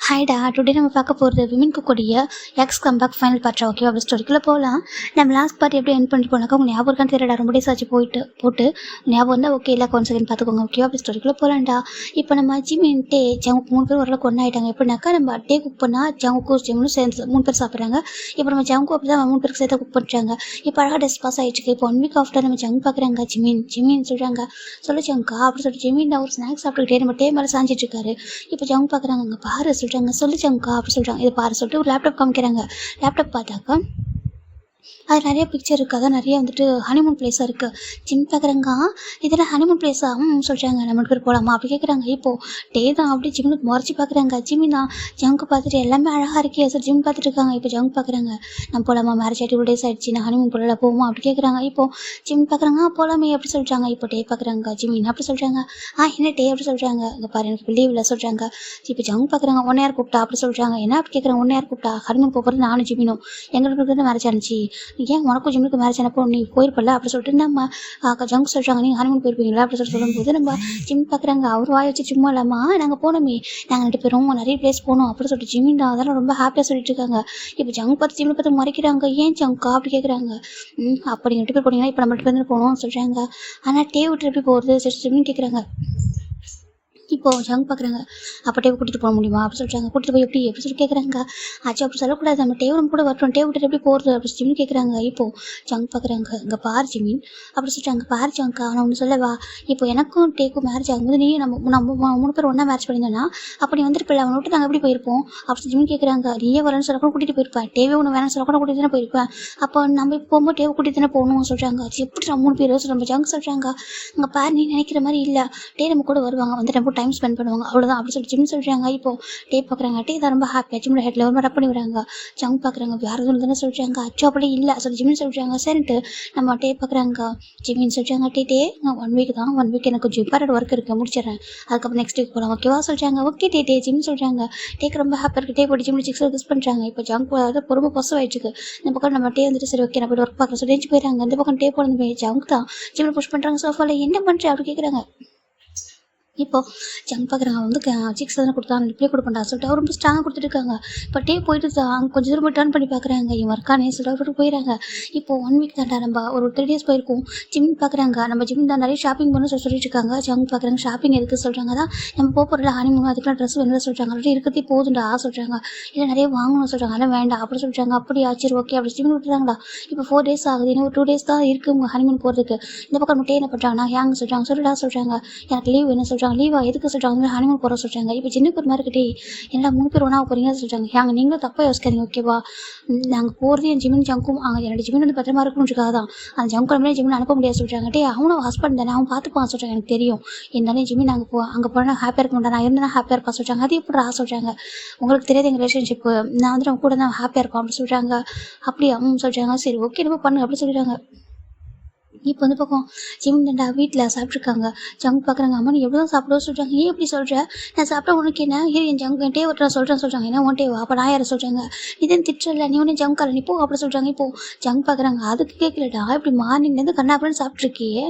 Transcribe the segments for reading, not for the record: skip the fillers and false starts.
ஹாய்டா, today நம்ம பார்க்க போகிறது விமென்க்கு கூடிய எக்ஸ் கம்பேக் ஃபைனல் பார்ட்ரா. ஓகே, அப்படி ஸ்டோரிக்குள்ளே போகலாம். நம்ம லாஸ்ட் பார்ட் எப்படி என் பண்ணிட்டு போனாக்கா உங்கள் ஞாபகம் இருக்கான்னு தெரியல. ரொம்ப டேஸ் ஆச்சு போட்டு ஞாபகம் இருந்தால் ஓகே, இல்லை கொஞ்சம் செகண்ட் பார்த்துக்கோங்க. ஓகே, அப்படி ஸ்டோரிக்குள்ளே போகலான்டா. இப்போ நம்ம ஜிமின்ட்டே ஜவுக்கு 3 பேர் ஓரளவுக்கு ஒன்றாயிட்டாங்க. எப்படின்னாக்கா நம்ம டே குக் பண்ணால் ஜவுக்கும் ஜிம்னு சேர்ந்து 3 பேர் சாப்பிட்றாங்க. இப்போ நம்ம ஜவுக்கு அப்படி தான் 3 பேருக்கு சேர்த்து குக் பண்ணுறாங்க. இப்போ அழகாக டெஸ்ட் பாஸ் ஆகிடுச்சு. இப்போ 1 வீக் ஆஃப்டர் நம்ம ஜங்க் பார்க்குறாங்க. ஜிமின் சொல்கிறாங்க, சொல்லு ஜங்கா அப்படி சொல்லிட்டு ஜிமின் ஒரு ஸ்நாக்ஸ் சாப்பிட்டுக்கிட்டே நம்ம டே மேலே சாஞ்சிட்டு இருக்காரு. இப்போ ஜங்க் பார்க்குறாங்க, அங்கே பாரு சொல்கிறாங்க, சொல்லு ஜங்கா அப்படி சொல்கிறாங்க. இதை பாரு சொல்லிட்டு ஒரு லேப்டாப் காமிக்கிறாங்க. லேப்டாப் பார்த்தாக்கா அது நிறைய பிக்சர் இருக்குது. அதான் நிறைய வந்துட்டு ஹனிமூன் பிளேஸாக இருக்குது. ஜிம் பார்க்குறாங்க, இதெல்லாம் ஹனிமூன் பிளேஸா சொல்கிறாங்க. நம்ம பேர் போகலாமா அப்படி கேட்குறாங்க. இப்போது டே தான் அப்படி ஜிம்முக்கு முறைச்சி பார்க்குறாங்க. ஜிம்மி தான் ஜங்கு பார்த்துட்டு எல்லாமே அழகாக இருக்கே சார் ஜிம் பார்த்துட்டு இருக்காங்க. இப்போ ஜங்கு பார்க்குறாங்க, நம்ம போகலாமா, மேரேஜ் ஆகிட்டு 2 டேஸ் ஆகிடுச்சு, நான் ஹனிமூன் போகல போவோமா அப்படி கேட்குறாங்க. இப்போது ஜிம் பார்க்குறாங்க, போகலாமே அப்படி சொல்கிறாங்க. இப்போ டே பார்க்குறாங்க, ஜிம்மின் அப்படி சொல்கிறாங்க. என்ன டே அப்படி சொல்கிறாங்க, இங்கே பாரு எனக்கு லீவ் இல்லை சொல்கிறாங்க. இப்போ ஜங்கு பார்க்குறாங்க, 1 யார் கூப்பிட்டா அப்படி சொல்கிறாங்க. என்ன அப்படி கேட்குறாங்க, 1 யார் கூப்பிட்டா, ஹனிமூன் போகிறது நானும் ஜிம்மினும் எங்களுக்கு மேரேஜ் ஆனிச்சு, ஏன் உனக்கும் ஜிம்முக்கு மேரேஜ் ஆனப்போ நீ போயிருப்பல அப்படி சொல்லிட்டு நம்ம ஜங்க் சொல்கிறாங்க, நீங்கள் ஹனிமூன் போயிருப்பீங்களா அப்படி சொல்லும்போது நம்ம ஜிம் பார்க்குறாங்க. அவர் வாய் வச்சு சும்மா இல்லாமல் நாங்கள் போனோமே, நாங்கள் 2 பேரும் நிறைய பிளேஸ் போனோம் அப்படி சொல்லிட்டு ஜிம்மின் தான் அதெல்லாம் ரொம்ப ஹாப்பியாக சொல்லிட்டு இருக்காங்க. இப்போ ஜங்க் பார்த்து ஜிம்மை பார்த்து மறைக்கிறாங்க. ஏன் ஜங்கா அப்படி கேட்குறாங்க. அப்படி 2 பேர் போனீங்கன்னா இப்போ நம்ம 2 பேர் போகணும்னு சொல்கிறாங்க. ஆனால் டே விட்டு எப்படி போகிறது சரி ஜிம்மின்னு கேட்குறாங்க. இப்போது ஜங்க் பார்க்குறாங்க, அப்போ டேவை கூட்டிகிட்டு போக முடியுமா அப்படி சொல்கிறாங்க. கூட்டிகிட்டு போய் எப்படி சொல்லி கேட்குறாங்க. ஆச்சு அப்படி சொல்லக்கூடாது, நம்ம டேவ் கூட வரட்டும், டே விட்டு எப்படி போகிறது அப்படி ஜிம்னு கேட்குறாங்க. இப்போது ஜங்க் பார்க்குறாங்க, இங்கே பார் ஜிமின் அப்படி சொல்கிறாங்க. பார் ஜங்கா நான் ஒன்று சொல்லவா, இப்போ எனக்கும் டேக்கும் மேரேஜ் ஆகும்போது நீ நம்ம 3 பேர் ஒன்றா மேரேஜ் பண்ணியிருந்தோன்னா அப்போ நீ வந்துருப்பில்ல, அவனை விட்டு நாங்கள் எப்படி போயிருப்போம் அப்படி ஜிம்னு கேட்குறாங்க. நீயே வரேன்னு சொல்ல கூட கூட்டிகிட்டு போயிருப்பேன், டேவே ஒன்று வேணும்னு சொல்ல கூட கூட்டிகிட்டு தானே போயிருப்பேன், அப்போ நம்ம இப்போ போகும்போது டேவை கூட்டிகிட்டு தானே போகணும்னு சொல்கிறாங்க. அது எப்படி நம்ம 3 பேர் நம்ம ஜங்க் சொல்கிறாங்க. இங்கே பார் நீ நினைக்கிற மாதிரி இல்லை, டே நம்ம கூட வருவாங்க, வந்து நம்ம டைம் ஸ்பெண்ட் பண்ணுவாங்க அவ்வளோதான் அப்படி சொல்லி ஜிம் சொல்கிறாங்க. இப்போது டே பார்க்குறாங்க, டே தான் ரொம்ப ஹாப்பியாக ஜிம்மோட ஹெட்டில் ஒரு மாதிரி ரப் பண்ணி விடுறாங்க. ஜங்க் பார்க்குறாங்க, வேறு எதுவும் தானே சொல்கிறாங்க. அச்சோ அப்படி இல்லை சொல்லி ஜிம்னு சொல்கிறாங்க. சரின்ட்டு நம்ம டே பார்க்குறாங்க, ஜிம்மின்னு சொல்கிறாங்க. டே 1 வீக் தான், 1 வீக் எனக்கு கொஞ்சம் இம்பார்ட்டன்ட் ஒர்க் இருக்குது முடிச்சிடறேன், அதுக்கப்புறம் நெக்ஸ்ட் வீக் போகலாம் ஓகேவா சொல்கிறாங்க. ஓகே டே ஜிம்னு சொல்கிறாங்க. டேக்கு ரொம்ப ஹாப்பியாக இருக்குது. டே போட்டு ஜிம்மில் 6 ஹவர்ஸ் பண்ணுறாங்க. இப்போ ஜங்க் போகிறது ரொம்ப பொசவாயிடுச்சு. இந்த பக்கம் நம்ம டே வந்துட்டு சரி ஓகே நான் போய்ட்டு ஒர்க் பார்க்குறேன் சொல்லி போயிடறாங்க. இந்த பக்கம் டே போனது ஜங்க் தான் ஜிம்மில் புஷ் பண்ணுறாங்க. சோஃபாவில் என்ன பண்ணுறேன் அப்படி கேட்குறாங்க. இப்போது ஜங்க் பார்க்குறாங்க, வந்து 6 தானே கொடுத்தாங்க, இப்படியே கொடுப்பா சொல்லிட்டு அவர் ரொம்ப ஸ்ட்ராங்காக கொடுத்துருக்காங்க. இப்போ டே போயிட்டு அங்கே கொஞ்சம் தூரம் போய் டர்ன் பண்ணி பார்க்குறாங்க, இவன் ஒர்க்கானே சொல்லிட்டு போயிடறாங்க. இப்போது 1 வீக் தாண்டா நம்ம ஒரு 3 டேஸ் போயிருக்கோம். ஜிம் பார்க்குறாங்க, நம்ம ஜிம் தான் நிறைய ஷாப்பிங் பண்ண சொல்லிட்டு இருக்காங்க. ஜங்க் பார்க்குறாங்க, ஷாப்பிங் இருக்குது சொல்கிறாங்க. தான் நம்ம போகிறல ஹனிமூன் அதுக்கெல்லாம் ட்ரெஸ் வேணும்னு சொல்கிறாங்க. அப்படி இருக்கிறதே போதுண்டா சொல்கிறாங்க. இல்லை நிறைய வாங்கணும்னு சொல்கிறாங்க, அதெல்லாம் வேண்டாம் அப்படி சொல்கிறாங்க. அப்படி ஆச்சு ஓகே அப்படி ஜிம் விட்டுறாங்களா. இப்போ 4 டேஸ் ஆகுது, இன்னும் ஒரு 2 டேஸ் தான் இருக்குது உங்கள் ஹனிமூன் போகிறதுக்கு. இந்த பக்கம் நம்ம டே என்ன பண்ணுறாங்கன்னா ஹேங் சொல்கிறாங்க, சொல்லிடா சொல்கிறாங்க, எனக்கு லீவ் வேணும் சொல்கிறாங்க. லீவா எதுக்கு சொல்கிறாங்க, ஹனிமூன் போகிற சொல்கிறாங்க. இப்போ சின்ன ஒரு மாதிரி இருக்கட்டே என்னடா 3 பேர் ஒன்றா போகிறீங்கன்னு சொல்கிறாங்க. ஏங்க நீங்களும் தப்பாக யோசிக்காதீங்க ஓகேவா, நாங்கள் போகிறது என் ஜிம்மின் ஜங்கும் என்னோட ஜிம்மின் வந்து பத்திரமா இருக்கணுன்றதுக்காக தான், அந்த ஜங்கு ஜிம்மின் அனுப்ப முடியாது சொல்கிறாங்க. டே அவனும் ஹஸ்பண்ட் தானே, அவன் பார்த்துப்பான் சொல்கிறாங்க. எனக்கு தெரியும் இருந்தாலும் ஜிம்மின் நாங்கள் அங்கே போனால் ஹாப்பியாக இருக்க மாட்டேன், நான் இருந்தால் ஹாப்பியாக இருப்பா சொல்கிறாங்க. அது எப்படி சொல்கிறாங்க, உங்களுக்கு தெரியாது எங்கள் ரிலேஷன்ஷிப்பு, நான் வந்து அவங்க கூட தான் ஹாப்பியாக இருப்போம் அப்படி சொல்கிறாங்க. அப்படியே சொல்கிறாங்க. சரி ஓகே நம்ம பண்ணு அப்படி சொல்லிடுறாங்க. இப்போ வந்து பக்கம் ஜிம் தண்டா வீட்டில் சாப்பிட்ருக்காங்க. ஜங்க் பார்க்குறாங்க, அம்மா நீ எவ்வளோ தான் சாப்பிடுவோம் சொல்கிறாங்க. ஏன் எப்படி சொல்கிற, நான் சாப்பிட்டா உனக்கு என்ன, ஏன் என் ஜங்க் என் டே ஒருத்தர் சொல்கிறாங்க. ஏன்னா ஒன் டேவா அப்போ நான் யாரை சொல்கிறாங்க, நீ தான் திட்டுறல, நீ ஒன்றும் ஜங்க் நீ போ அப்படி சொல்கிறாங்க. இப்போது ஜங்க் பார்க்குறாங்க, அதுக்கு கேட்கலடா இப்படி மார்னிங்லேருந்து கண்ணாப்பன்னு சாப்பிட்ருக்கியே,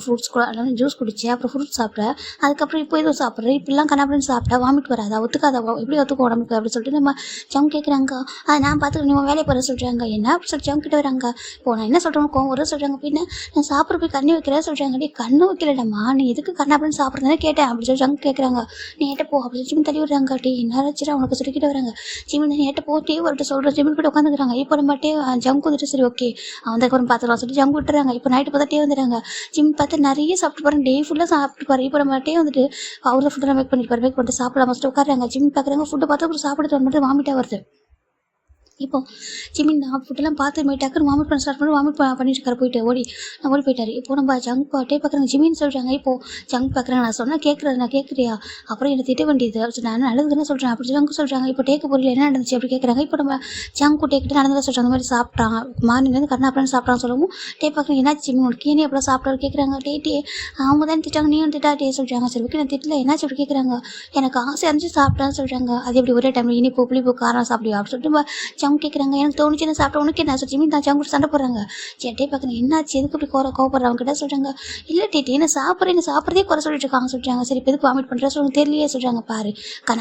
ஃப்ரூட்ஸ் கூட ஜூஸ் குடிச்சேன், அப்புறம் ஃப்ரூட்ஸ் சாப்பிட்றேன், அதுக்கப்புறம் இப்போ எதுவும் சாப்பிட்றேன், இப்படிலாம் கண்ணாப்பன்னு சாப்பிட்டா வாமிட் வராதா, ஒத்துக்காதா, எப்படி ஒத்துக்கும் உடம்புக்கு அப்படி சொல்லிட்டு நம்ம ஜங்க் கேட்குறாங்க. நான் பார்த்துக்க நீ வேலையை போகிற சொல்கிறாங்க. என்ன அப்படி சொல்லி ஜங்க் கிட்ட வராங்க. இப்போ நான் என்ன சொல்கிறேன் கோவம் ஒரு சொல்கிறாங்க. பின்ன நான் சாப்பிட்ற போய் கண்ணு வைக்கிறேன் சொல்கிறாங்க. டே கண்ணு வைக்கலடம்மா, நீ எதுக்கு கண்ணு அப்படின்னு சாப்பிட்றதுன்னு கேட்டேன் அப்படி சொல்லி ஜங்க் கேட்குறாங்க. நீ ஏட்ட போ அப்படி சொல்லி ஜிம் தள்ளி விடுறாங்க. டே என்னாச்சுரா உனக்கு சொல்லிக்கிட்டு வராங்க. ஜிம் நீ ஏட்ட போ டே வரட்டு சொல்கிற ஜிம் கூட உட்காந்துக்கிறாங்க. இப்போ நம்ம டே ஜங்க் வந்துட்டு சரி ஓகே அவன் அப்புறம் பார்த்துக்கலாம் சொல்லிட்டு ஜங்க் விட்டுறாங்க. இப்போ நைட்டு பார்த்தா டே வந்துடுறாங்க. ஜிம் பார்த்து நிறைய சாப்பிட்டு பாருங்க, டே ஃபுல்லாக சாப்பிட்டு பாரு. இப்போ நம்ம டே வந்துட்டு அவரை ஃபுட்டெல்லாம் மேக் பண்ணிட்டு சாப்பிடலாம் ஃபஸ்ட்டு உட்காடுறாங்க. ஜிம் பார்க்குறாங்க, ஃபுட்டு பார்த்தா அப்புறம் சாப்பிட்டு மட்டும் வாமிட்டாக வருது. இப்போ ஜிமின் ஃபுட்டெல்லாம் பார்த்து டக்குன்னு வாமிட் பண்ண ஸ்டார்ட் பண்ணி வாமிட் பண்ணிட்டு இருக்காரு. போயிட்டு ஓடி போயிட்டார். இப்போ நம்ம ஜங்க் டே பார்க்குறாங்க, ஜிமின்னு சொல்கிறாங்க. இப்போது ஜங்க் பார்க்குறாங்க, நான் சொன்னால் நான் கேட்குறியா, அப்புறம் என்னை திட்ட வேண்டியது நான் நல்லது தானே சொல்கிறேன் அப்படி ஜங்க் சொல்கிறாங்க. இப்போ டேக்கு பொருள் என்ன நடந்துச்சு அப்படி கேட்குறாங்க. இப்போ நம்ம ஜங்க் டேக்கிட்ட நடந்ததாக சொல்கிறாங்க. அந்த மாதிரி சாப்பிட்டான் மார்னிங்லேருந்து கண்ணாப்பன்னு சாப்பிட்டான்னு சொல்லவும் டே பார்க்குறாங்க, என்னாச்சு ஜிமின் உனக்கு ஏனே எப்போ சாப்பிட்டாரு கேட்குறாங்க. டே அவங்க தான் திட்டாங்க, நீயும் திட்டா டே சொல்கிறாங்க. சரி ஓகே நான் திட்டல, என்னாச்சு அப்படி கேட்குறாங்க. எனக்கு ஆசை இருந்துச்சு சாப்பிட்டான்னு சொல்கிறாங்க. அது எப்படி ஒரே டைமில் இனிப்பு புளிப்பு காரம் சாப்பிடுவா அப்படி சொல்லிட்டு ஜங்க் கேட்குறாங்க எனக்கு தோணுச்சு நான் சாப்பிட்ட உனக்கு என்ன ஜிமின் தான் ஜங்க் சண்டை போடுறாங்க. டே பார்க்குறேன் என்னாச்சு எதுக்கு இப்படி கோவப்படுறவங்க கிட்ட சொல்கிறாங்க. இல்லை டேட்டி என்ன சாப்பிட்றதே குறை சொல்லிட்டு இருக்காங்க சொல்கிறாங்க. சரி இப்போ எதுக்கு வாமிட் பண்ணுற சொல்லுங்க தெரியலையே சொல்கிறாங்க. பாரு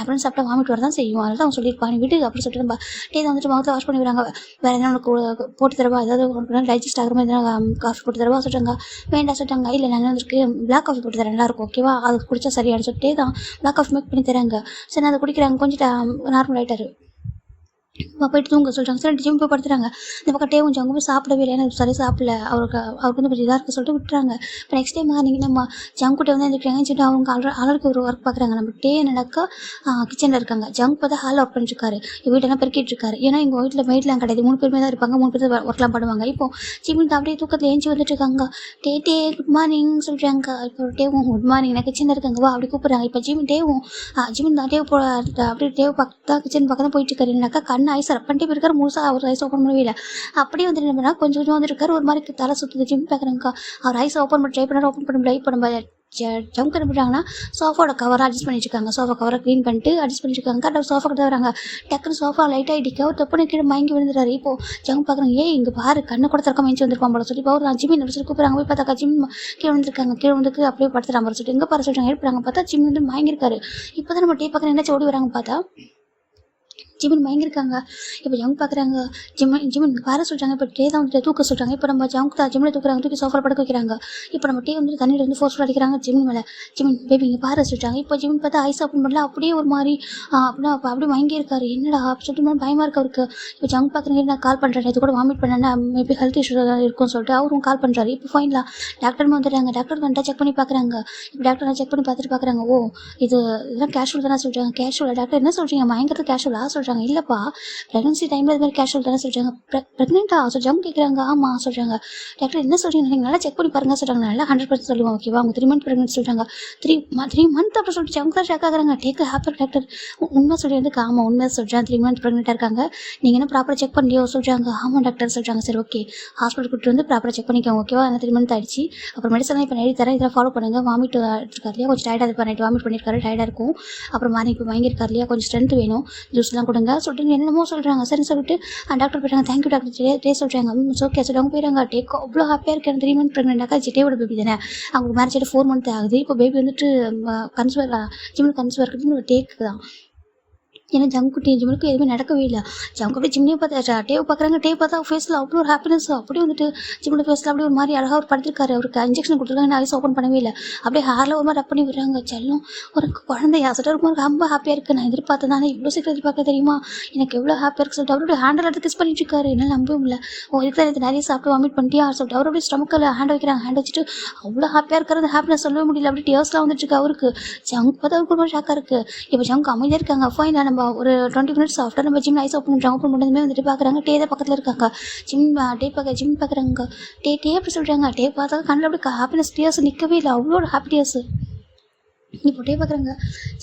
அப்புறம் சாப்பிட்டா வாமிட் வரதான் செய்யும் அதனால தான் அவங்க சொல்லியிருப்பாங்க வீட்டுக்கு அப்படி சொல்லிட்டு டே வந்துட்டு முகத்தில் வாஷ் பண்ணி விடுறாங்க. வேறு எதனா உனக்கு போட்டு தரவா ஏதாவது டைஜஸ்ட் ஆகிற மாதிரி எதனா காஃபி போட்டு தரவா சொல்கிறாங்க. வேண்டாம் சொல்லிட்டாங்க. இல்லை நல்லா வந்துருக்கு பிளாக் காஃபி போட்டு தரேன் நல்லாயிருக்கும் ஓகேவா அது குடிச்சா சரியானு சொல்லிட்டே தான் பிளாக் காஃபி மேக் பண்ணி தராங்க. சரி நான் அதை குடிக்கிறாங்க கொஞ்சம் நார்மல் ஆகிட்டாரு. போயிட்டு தூங்க சொல்லிட்டாங்க. சரி ஜிம் போய் படுத்துறாங்க. இந்த பக்கம் டே கொஞ்சம் அவங்க போய் சாப்பிடவே இல்லை எனக்கு சரி சாப்பிடல அவருக்கு வந்து கொஞ்சம் இதாக இருக்குது சொல்லிட்டு விட்டுறாங்க. இப்போ நெக்ஸ்ட் டைம் மார்னிங் நம்ம ஜங்க் கிட்ட வந்து எழுந்திருக்காங்கன்னு சொல்லிட்டு அவங்க ஆளுக்கு ஒரு ஒர்க் பார்க்குறாங்க. நம்ம டே என்னக்கா கிச்சனில் இருக்காங்க. ஜங்க் பார்த்தா ஹால் ஒர்க் பண்ணிட்டுருக்காரு வீட்டெல்லாம் பெருக்கிட்டு இருக்காரு. ஏன்னா எங்கள் வீட்டில் மெய்ட்லாம் கிடையாது 3 பேருமே தான் இருப்பாங்க 3 பேர் ஒர்க்லாம் பண்ணுவாங்க. இப்போ ஜிம்மின் அப்படியே தூக்கத்தில் ஏஞ்சி வந்துட்டு இருக்காங்க. டே குட் மார்னிங் சொல்கிறாங்க. இப்போ டேவும் குட் மார்னிங் நான் கிச்சனில் இருக்காங்க வா அப்படி கூப்பிட்றாங்க. இப்போ ஜிமின் தான் டேவ் அப்படியே டேவ் பக்கத்தான் கிச்சன் பக்கம் தான் போயிட்டு இருக்காரு. என்னக்கா கண்ணு ஐஸ் பண்ணிட்டே போயிருக்காரு. முழுசாக அவர் ஐஸ் ஓப்பன் பண்ணவே இல்லை. அப்படியே வந்துட்டு என்ன கொஞ்சம் வந்துருக்காரு ஒரு மாதிரி தலை சுற்றுது. ஜிம் பார்க்குறாங்கக்கா அவர் ஐஸ் ஓப்பன் பண்ணி ட்ரை பண்ணாரு ஓப்பன் பண்ண முடியல. இப்போ நம்ம ஜம்ப் என்ன பண்ணுறாங்கன்னா சோஃபாவோட கவரை அட்ஜஸ்ட் பண்ணிட்டுருக்காங்க. சோஃபா கவரை க்ளீன் பண்ணிட்டு அட்ஜஸ்ட் பண்ணிட்டுருக்காங்க. கரெக்டாக சோஃபா கிட்ட வராங்க. டக்குன்னு சோஃபா லைட்டாக இடிக்க அவர் தப்புன்னு கீழே மயங்கி விழுந்துறாரு. இப்போது ஜம்ப் பார்க்குறாங்க இங்கே பாரு கண்ணை கூட திறக்க மயஞ்சி வந்திருப்பான் போல சொல்லி இப்போ ஒரு ஜிமின் சொல்லி கூப்பிட்றாங்க. போய் பார்த்தா ஜிம் கீழே வந்துருக்காங்க. கீழே வந்து அப்படியே படுத்துறாங்க சொல்லிட்டு எங்கே பாரு சொல்கிறாங்க எடுப்புறாங்க. பார்த்தா ஜிம் வந்து மயங்கிருக்காரு. இப்போ தான் நம்ம டே பார்க்குறேன் என்ன ஓடி வராங்க பார்த்தா ஜிமின் மயங்கிருக்காங்க. இப்போ ஜங்க் பார்க்குறாங்க. ஜிமின் வர சொல்கிறாங்க. இப்போ டே தான் வந்துட்டு தூக்க சொல்கிறாங்க. இப்போ நம்ம ஜங்க் தான் ஜிம்மில் தூக்குறாங்க. தூக்கி சோஃபாவில் படுக்க வைக்கிறாங்க. இப்போ நம்ம டே வந்து தண்ணியில் வந்து ஃபோர்ஸ்ஃபுல் அடிக்கிறாங்க ஜிமின் மேலே. ஜிமின் பேபி இங்கே பாரு சொல்கிறாங்க. இப்போ ஜிமின் பார்த்தா ஐஸ் ஓப்பன் பண்ணல அப்படியே ஒரு மாதிரி அப்படின்னா அப்படியே மயங்கி இருக்காரு. என்னடா சொல்லிட்டு பயமாக இருக்கு அவருக்கு. இப்போ ஜங்க் பார்க்குறீங்க நான் கால் பண்ணுறேன் இது கூட வாமிட் பண்ணேன்னா மேபி ஹெல்த் இஷ்யூ இருக்கும்னு சொல்லிட்டு அவரும் கால் பண்ணுறாரு. இப்போ ஃபைனலாக டாக்டரும் வந்துடுறாங்க. டாக்டர் வந்துட்டா செக் பண்ணி பார்க்குறாங்க. இப்போ டாக்டர் செக் பண்ணி பார்த்துட்டு பார்க்குறாங்க. ஓ இதெல்லாம் கேஷுவல் தானே சொல்கிறாங்க. கேஷுவல் டாக்டர் என்ன சொல்கிறீங்க மயங்கிறது கேஷுவலாக சொல்கிறாங்க. இல்லைப்பா ப்ரெக்னன்சி டைமில் இது மாதிரி கேஷுவல் தானே சொல்கிறாங்க. ப்ரெக்னெண்ட்டா சொல்கிறாங்க கேட்குறாங்க. ஆமாம் சொல்கிறாங்க. டாக்டர் என்ன சொல்கிறீங்க நீங்கள் நல்லா செக் பண்ணி பாருங்க சொல்கிறாங்க. நல்லா 100% சொல்லுவோம் ஓகேவா அவங்க 3 மந்த் ப்ரெக்னென்ட் சொல்கிறாங்க. 3 மந்த் அப்படி சொல்லிட்டு அவங்க தான் ஷேக் ஆகுறாங்க. டேக் ஹாப்பி டாக்டர் உண்மை சொல்லியிருந்துக்கு ஆமாம் உண்மையாக சொல்கிறேன் 3 மந்த் ப்ரெக்னெண்ட்டாக இருக்காங்க. நீங்கள் என்ன ப்ராப்பராக செக் பண்ணியோ சொல்கிறாங்க. ஆமாம் டாக்டர் சொல்கிறாங்க. சரி ஓகே ஹாஸ்பிட்டல் கூப்பிட்டு வந்து ப்ராப்பராக செக் பண்ணிக்கோங்க ஓகேவா என்ன 3 மந்த் ஆயிடுச்சு. அப்புறம் மெடிசன் இப்போ எழுதி தரேன் இதெல்லாம் ஃபாலோ பண்ணுங்கள். வாமிட் எடுத்துருக்காரு இல்லையா கொஞ்சம் டயர்டாக இருப்பார் நைட் வாமிட் பண்ணியிருக்காரு டயர்டாக இருக்கும். அப்புறம் மார்னிங் இப்போ வாங்கியிருக்காரு இல்லையா கொஞ்சம் ஸ்ட்ரென்த் வேணும் ஜூஸ்லாம் கொடுங்க சொல்லிட்டு என்னென்னமோ சொல்கிறாங்க. சரி சொல்லிட்டு டாக்டர் போயிட்டாங்க. தேங்க்யூ டாக்டர் டே சொல்கிறாங்க. ஓகே சொல்லி அவங்க போயிட்டாங்க. டேக் அவ்வளோ ஹாப்பியாக இருக்கேன் 3 மந்த் ப்ரெக்னெண்ட்டாக்கா ஜிட்டேவோட பேபி தானே அவங்களுக்கு மேரேஜ் ஆகிட்டு 4 மந்த் ஆகுது. இப்போ பேபி வந்துட்டு கன்சீவர் ஜிம்மில் கன்சீவர் இருக்குதுன்னு ஒரு டேக்கு தான். ஏன்னா ஜங்குட்டி ஜிம்முக்கு எதுவுமே நடக்கவே இல்லை. ஜங்கு அப்படியே ஜிம்லேயே பார்த்தா டேவ் பார்க்குறாங்க. டேவ் பார்த்தா ஃபேஸில் அவ்வளோ ஒரு ஹாப்பினஸ் அப்படியே வந்துட்டு ஜிம்மோட ஃபேஸில் அப்படியே ஒரு மாதிரி அழகாக அவர் படுத்திருக்காரு. அவருக்கு இன்ஜெக்ஷன் கொடுத்துருக்காங்க. ஐஸ் ஓப்பன் பண்ணவே இல்லை. அப்படியே ஹேரில் ஒரு மாதிரி ரப் பண்ணி விடுறாங்க. செல்லும் ஒரு குழந்தையா சொல்லிட்டு ஒரு ரொம்ப ஹாப்பியாக இருக்குது. நான் எதிர்பார்த்தேன் ஆனால் இவ்வளோ சீக்கிரம் எதிர்பார்க்க தெரியுமா எனக்கு எவ்வளோ ஹாப்பியாக இருக்குது சொல்லிட்டு அவரோட ஹேண்டில் எடுத்து கிஸ் பண்ணிட்டு இருக்காரு. என்னால் நம்பவும் இல்லை. இதுக்கு தான் நிறைய சாப்பிட்டு வாமிட் பண்ணிட்டியா சொல்லிட்டு அவர் அப்படியே ஸ்டமக்கில் ஹேண்ட் வைக்கிறாங்க. ஹேண்ட் வச்சுட்டு அவ்வளோ ஹாப்பியாக இருக்கிறது ஹாப்பினஸ் சொல்லவே முடியல. அப்படியே டியர்ஸ்லாம் வந்துட்டு இருக்கு அவருக்கு. ஜங்க் பார்த்தா அவருக்கு ஒரு மாதிரி ஷாக்காக இருக்குது. இப்போ ஜங்க் அமைதியாக இருக்காங்க. ஃபைனாக நம்ம ஒரு 20 minutes ஆஃப்டர் நம்ம ஜிம் ஐஸ் ஓப்பன் பண்ணதுமே வந்துட்டு பார்க்குறாங்க. டே தான் பக்கத்தில் இருக்காங்க. ஜிம் பார்க்குறாங்க. டே அப்படி சொல்கிறாங்க. டே பார்த்தா கண்ணில் அப்படி ஹாப்பினஸ் டியர்ஸ் நிற்கவே இல்லை. அவ்வளோ ஒரு ஹாப்பி டியர்ஸ். இப்போ டே பார்க்குறாங்க.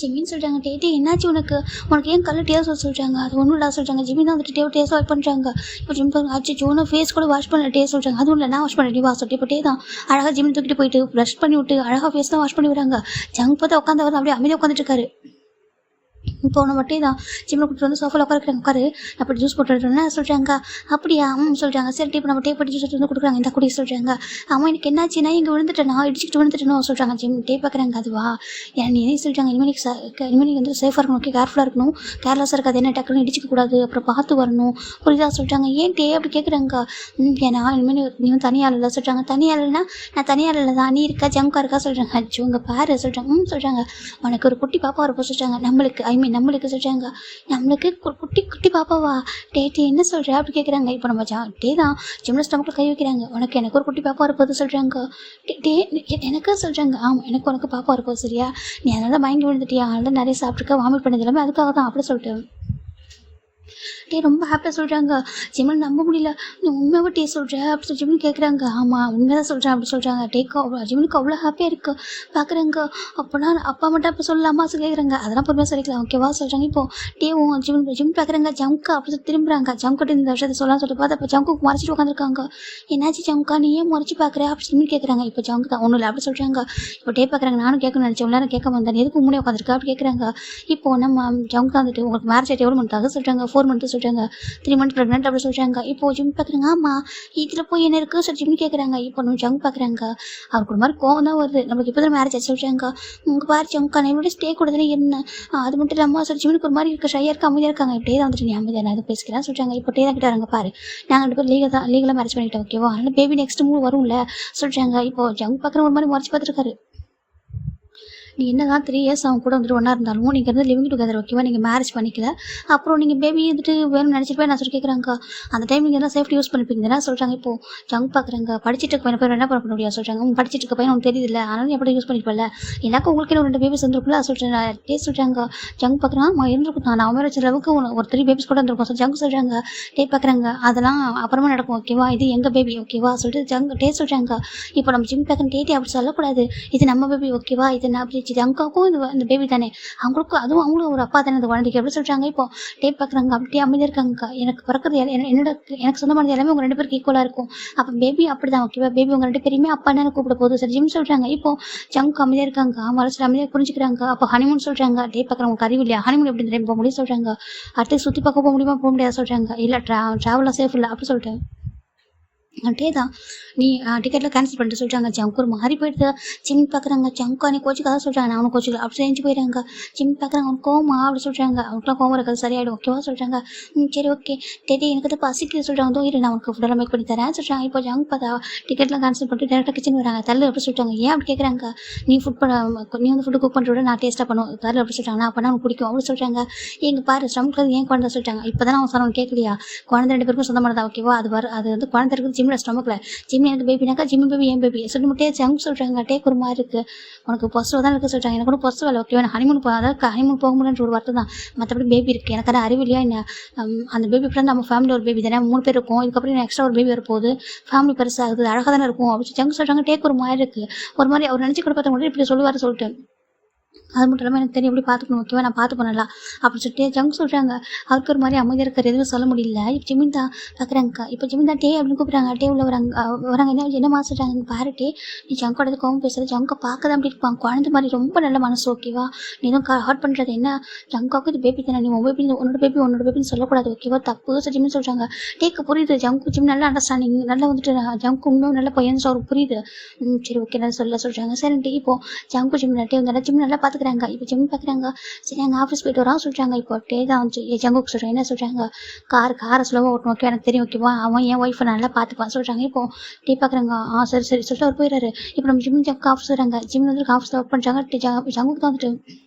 ஜிம்மின்னு சொல்கிறாங்க. டே என்னாச்சு உனக்கு ஏன் கல்ல டேஸ் சொல்கிறாங்க. அது ஒன்றும் இல்லை சொல்கிறாங்க. ஜிம்மி தான் வந்துட்டு டேஸ் வாஷ் பண்ணுறாங்க. இப்போ ஜிம் ஆச்சு ஜோனை ஃபேஸ் கூட வாஷ் பண்ண டே சொல்கிறாங்க. அதுவும் இல்லை நான் வாஷ் பண்ணி வா சொல்லிட்டு இப்போ டே தான் அழகாக ஜிம் தூக்கிட்டு போயிட்டு ப்ரஷ் பண்ணி விட்டு அழகாக ஃபேஸ்லாம் வாஷ் பண்ணி விடுறாங்க. ஜங்க் பார்த்தா உட்காந்து அப்படியே அமைதியாக உட்காந்துட்டு இருக்காரு. இப்போ நம்ம மட்டும் தான் ஜிம்மில் கூப்பிட்டு வந்து சோஃபாவில் உட்காரு அப்படி ஜூஸ் போட்டுருன்னா சொல்கிறாங்க. அப்படியா சொல்கிறாங்க. சரி இப்போ நம்ம டே பட்டி ஜூஸ் வந்து கொடுக்குறாங்க. இந்த குடி சொல்கிறாங்க. அம்மா எனக்கு என்னாச்சுன்னா இங்கே விழுந்துட்டேனா இடிச்சிட்டு விழுந்துட்டேனோ சொல்கிறாங்க. ஜிம் டே பார்க்குறாங்க. அதுவா நீ என்ன சொல்கிறாங்க இனிமேல் வந்து சேஃபாக இருக்கணும் ஓகே கேர்ஃபுல்லாக இருக்கணும் கேர்லெஸ்ஸாக இருக்காது என்ன டக்குன்னு இடிச்சிக்கக்கூடாது அப்புறம் பார்த்து வரணும் புரியுதா சொல்கிறாங்க. ஏன் டே அப்படி கேட்குறாங்க. ஏன்னா இனிமேல் நீ வந்து தனியாள் இல்லை சொல்கிறாங்க. தனியாள் இல்லைனா நான் தனியாள் இல்லை தான் நீ இருக்கா ஜங்கா இருக்கா சொல்கிறாங்க. அச்சோ உங்க பாரு சொல்கிறாங்க. சொல்கிறாங்க உனக்கு ஒரு குட்டி பாப்பா இருப்போம் சொல்கிறாங்க. நம்மளுக்கு சொல்கிறாங்க. நம்மளுக்கு குட்டி பாப்பாவா டே என்ன சொல்கிற அப்படி கேட்குறாங்க. இப்போ நம்ம டே தான் ஜிம்மில் ஸ்டமக்கில் கை வைக்கிறாங்க. எனக்கு ஒரு குட்டி பாப்பா இருப்பது சொல்கிறாங்க. டே எனக்கு சொல்கிறாங்க. ஆமாம் உனக்கு பாப்பா இருப்போம் சரியா நீ அதனால மயங்கி விழுந்துட்டியா அதனால நிறைய சாப்பிட்ருக்க வாமிட் பண்ணது எல்லாமே அதுக்காக தான் அப்படி சொல்லிட்டு டே ரொம்ப ஹாப்பியாக சொல்கிறாங்க. ஜிம்மில் நம்ப முடியல நீ உண்மையாகவே டே சொல்கிற அப்படி சொல்லி ஜிம்மில் கேட்குறாங்க. ஆமாம் உண்மையாக தான் சொல்கிறேன் அப்படி சொல்கிறாங்க. ஜிம்முக்கு அவ்வளோ ஹாப்பியாக இருக்குது பார்க்குறாங்க. அப்போனா அப்பா மட்டும் அப்போ சொல்லலாமா கேட்குறாங்க. அதெல்லாம் பொறுமையாக சொல்லிக்கலாம் ஓகேவா சொல்கிறாங்க. இப்போ டேவும் ஜிம் பார்க்குறாங்க. ஜம்கா அப்படி சொல்லி திரும்புகிறாங்க. ஜம்கிட்ட இந்த விஷயத்தை சொல்லலாம் சொல்லிட்டு பார்த்தா அப்போ ஜம்க்கு மறைச்சிட்டு உட்காந்துருக்காங்க. என்னாச்சு ஜம்கா நீ ஏன் மறைச்சி பார்க்குற அப்படி சொல்லி கேட்குறாங்க. இப்போ ஜம்க்கு தான் ஒன்றும் இல்லை அப்படி சொல்கிறாங்க. இப்போ டே பார்க்குறாங்க. நானும் கேட்கணும்னு நினச்சேன் நேரம் கேட்க வந்தேன் எதுக்கு முன்னே உட்காந்துருக்கா அப்படி கேட்குறாங்க. இப்போ நம்ம ஜம்கா வந்துட்டு உங்களுக்கு மேரேஜ் ஆகிட்டு எவ்வளோ மந்த் ஆகுது சொல்கிறாங்க. 4 months சொல்கிறாங்க. சொல்கிறாங்க. 3 மந்த் ப்ரெக்னென்ட் அப்படி சொல்கிறாங்க. இப்போ ஜிம் பார்க்குறாங்க. ஆமாம் இதில் போய் என்ன இருக்குது சார் ஜிம்னு கேட்குறாங்க. இப்போ நம்ம ஜங்க் பார்க்குறாங்க. அவருக்கு ஒரு மாதிரி கோவம் தான் வருது. நம்மளுக்கு இப்போ தான் மேரேஜ் ஆச்சு சொல்கிறாங்க. உங்கள் பாரு ஜங்க் நான் என்னோட ஸ்டே கூடதானே என்ன அது மட்டும் இல்லாமல் சார் ஜிம்னுக்கு ஒரு மாதிரி இருக்குது ஷையாக இருக்க அமைதியாக இருக்காங்க. இப்படியே தான் வந்துட்டு நீ அமைதியாக நான் எதுவும் பேசிக்கிறேன் சொல்கிறாங்க. இப்போ டே தான் கிட்ட வராங்க பாரு நாங்கள் 2 பேரும் லீகலாக மேரேஜ் பண்ணிட்டோம் ஓகேவா அதனால் பேபி நெக்ஸ்ட் மூவ் வரும்ல சொல்கிறாங்க. இப்போ ஜங்க் பார்க்குற ஒரு மாதிரி முறைச்சி பார்த்துருக்காரு. நீ என்ன தான் 3 இயர்ஸ் அவங்க கூட வந்துட்டு ஒன்றா இருந்தாலும் நீங்கள் வந்து லிவிங் டுகெதர் ஓகேவா நீங்கள் மேரேஜ் பண்ணிக்கல. அப்புறம் நீங்கள் பேபி வந்துட்டு வேணும்னு நினச்சிட்டு போய் நான் சொல்லி கேட்குறாங்க. அந்த டைம் நீங்கள் என்ன சேஃப்டி யூஸ் பண்ணிப்பீங்க தானே சொல்கிறாங்க. இப்போ ஜங்க் பார்க்குறாங்க. படிச்சுட்டு இருக்க பையனை போய் என்ன பண்ண முடியாது சொல்கிறாங்க. படிச்சுட்டு இருக்க பையன் உங்களுக்கு தெரியுது இல்லை அதனால நீ எப்படி யூஸ் பண்ணிப்பல எனக்கு உங்களுக்கு ஒரு 2 பேபிஸ் வந்துருக்குல்ல சொல்கிறேன். டே சொல்கிறாங்க. ஜங்க் பார்க்குறான் இருந்திருக்கும் நான் அவன் வச்ச அளவுக்கு ஒரு 3 பேபிஸ் கூட இருந்திருக்கும் சார் ஜங்க் சொல்கிறாங்க. டே பார்க்குறாங்க அதெல்லாம் அப்புறமா நடக்கும் ஓகேவா இது எங்கள் பேபி ஓகேவா சொல்லிட்டு ஜங்க் டே சொல்கிறாங்க. இப்போ நம்ம ஜிம் பார்க்குற டேட்டி அப்படி சொல்லக்கூடாது இது நம்ம பேபி ஓகேவா இது நான் அப்படி ஜங்காக்கும் இது இந்த பேபி தானே அவங்களுக்கும் அதுவும் அவங்களும் ஒரு அப்பா தானே அந்த குழந்தைக்கு எப்படி சொல்கிறாங்க. இப்போ டேப் பார்க்குறாங்க அப்படியே அமைதியாக இருக்காங்க. எனக்கு பிறக்கிறது எனக்கு சொந்தமானது எல்லாமே உங்கள் 2 பேருக்கு ஈக்குவலாக இருக்கும். அப்போ பேபி அப்படி தான் ஓகேவா பேபி உங்கள் 2 பேருமே அப்பா என்ன கூப்பிட போகுது சார் ஜிம் சொல்கிறாங்க. இப்போ ஜங்க் அமைதியாக இருக்காங்க. மனசில் அமைதியாக புரிஞ்சுக்கிறாங்க. அப்போ ஹனிமூன் சொல்கிறாங்க. டேப் பார்க்குறவங்க உங்களுக்கு அறிவு இல்லையா ஹனிமூன் எப்படி டைம் போக முடியும் சொல்கிறாங்க. அடுத்து சுற்றி பார்க்க போக முடியுமா போக முடியாது சொல்கிறாங்க. இல்லை ட்ராவலாக சேஃப் இல்லை அப்படி சொல்லிட்டு டே தான் நீ டிக்கெட்டில் கேன்சல் பண்ணிட்டு சொல்கிறாங்க. ஜங்க் ஒரு மாறி போயிடுது. ஜிம் பார்க்குறாங்க. ஜங்க் நீ கோச்சுக்காக சொல்கிறாங்க. நான் அவனுக்கு கோச்சுக்கல அப்படி செஞ்சு போயிடுறாங்க. ஜிம் பார்க்குறாங்க அவனுக்கு கோவமா அப்படி சொல்கிறாங்க. அவனுக்குலாம் கோவம் இருக்காது சரியாயிடும் ஓகேவா சொல்கிறாங்க. சரி ஓகே டேடி எனக்கு தான் பசிக்குது சொல்கிறாங்க. இரு நான் உனக்கு ஃபுட்டெல்லாம் மேக் பண்ணி தரேன் சொல்கிறாங்க. இப்போ ஜங்க் பார்த்தா டிக்கெட்லாம் கேன்சல் பண்ணிட்டு டேரெக்டாக கிச்சன் வராங்க. தள்ளு அப்படி சொல்லிட்டாங்க. ஏன் அப்படி கேட்குறாங்க. நீ வந்து ஃபுட்டு குக் பண்ணுறத நான் டேஸ்ட்டாக பண்ணுவோம் தள்ளு அப்படி சொல்கிறாங்க. நான் பண்ணால் அவனுக்கு பிடிக்கும் அப்படி சொல்கிறாங்க. எங்கள் பாரு ஸ்டமக்கில் ஏன் குழந்தை சொல்லிட்டாங்க. இப்போ தான் அவன் சொன்னவன் கேட்கலையா குழந்தை 2 பேருக்கும் சொந்தமானதா ஓகேவா அது வந்து குழந்தை இருக்குது ஜிம்மில் ஸ்டமக்கில் ஜிம் எனக்கு பேபினாக்கா ஜிம் பேபி என் பேபி சொல்லி முட்டே ஜங்க் சொல்கிறாங்க. டேக் ஒரு மாதிரி இருக்குது உனக்கு பொசுவாக தான் இருக்குது சொல்கிறாங்க. எனக்கு கூட பொசுவ இல்லை ஓகேவா ஹனிமூன் அதாவது ஹனிமூன் போக முடியுன்ற ஒரு வார்த்தை தான் மற்றபடி பேபி இருக்குது எனக்கு அறிவு இல்லையா என்ன அந்த பேபி ஃப்ரெண்ட் நம்ம ஃபேமிலி ஒரு பேபி தானே 3 பேர் இருக்கும். இதுக்கப்புறம் எக்ஸ்ட்ரா ஒரு பேபி வரப்போகுது ஃபேமிலி பெருசாகுது அழகாக தானே இருக்கும் அப்படி ஜங்க் சொல்கிறாங்க. டேக் ஒரு மாதிரி இருக்குது ஒரு மாதிரி அவர் நினச்சி கூட பார்த்தா இப்படி சொல்லுவார் சொல்லிட்டு அது மட்டும் இல்லாமல் எனக்கு தெரியும் எப்படி பார்த்துக்கணும் ஓகேவா நான் பார்த்து பண்ணலாம் அப்படின்னு சொல்லிட்டு ஜங்க் சொல்கிறாங்க. அவருக்கு ஒரு மாதிரி அமைதியாக இருக்கிற எதுவும் சொல்ல முடியல. இப்போ ஜிமின் தான் பார்க்குறாங்க. இப்போ ஜிமின் தான் டே அப்படின்னு கூப்பிட்றாங்க. டே உள்ள வராங்க என்னமா சொல்கிறாங்க பாரு டே நீ ஜங்கோட கோவம் பேசுறது ஜங்கை பார்க்க தான் அப்படி இருப்பாங்க குழந்தை மாதிரி ரொம்ப நல்ல மனசு ஓகேவா நீ எதுவும் ஹார்ட் பண்ணுறது என்ன ஜங்காவுக்கு இது பேபி தானே நீ உன்னோட பேபின்னு சொல்லக்கூடாது ஓகேவா தப்பு ஜிம்னு சொல்கிறாங்க. டேக்கு புரியுது ஜங்கு ஜிம் நல்லா அண்டர்ஸ்டாண்டிங் நல்லா வந்துட்டு ஜங்கு இன்னும் நல்ல பையன் அவருக்கு புரியுது. சரி ஓகே நல்லா சொல்கிறாங்க. சரி டே இப்போ ஜங்கு ஜிம் டே வந்து ஜிம் நல்லா பார்த்துக்கிறாங்க. இப்போ ஜிம் பார்க்குறாங்க. சரி அங்கே ஆஃபீஸ் போய்ட்டு வரான் சொல்கிறாங்க. இப்போ டே தான் வந்து ஜங்குக்கு சொல்கிறேன் என்ன சொல்கிறாங்க காரை ஸ்லோவாக ஓட்டணும் ஓகே எனக்கு தெரியும் ஓகேவா அவன் என் ஒய்ஃபை நல்லா பார்த்துப்பான் சொல்கிறாங்க. இப்போ டே பார்க்குறாங்க சரி சொல்லிட்டு அவர் போயிடுறாரு. இப்போ நம்ம ஜிம் ஜங்கு ஆஃபீஸ் வராங்க. ஜிம் வந்து ஆஃபீஸில் ஒர்க் பண்ணுறாங்க. ஜங்குக்கு தான் வந்துட்டு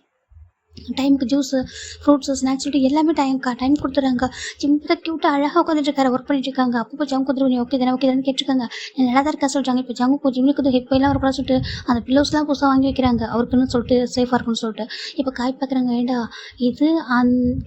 டைமுக்கு ஜூஸு ஃப்ரூட்ஸு ஸ்நாக்ஸ் சொல்லிட்டு எல்லாமே டைம் கொடுத்துட்றாங்க. ஜிம் தான் க்யூட்டாக அழகாக உட்காந்துட்டு இருக்காரு ஒர்க் பண்ணிட்டு இருக்காங்க. அப்போ ஜங்கு வந்துடும் நீ ஓகே தானே கேட்டிருக்காங்க. நல்லா தான் இருக்கா சொல்கிறாங்க. இப்போ ஜங்கு ஜிம்முக்கு ஹெட் பையெல்லாம் வரக்கூடாது சொல்லிட்டு அந்த பில்லோஸ்லாம் புதுசாக வாங்கி வைக்கிறாங்க அவருக்குன்னு சொல்லிட்டு சேஃபாக இருக்குன்னு சொல்லிட்டு. இப்போ காய் பார்க்குறாங்க. ஏண்டா இது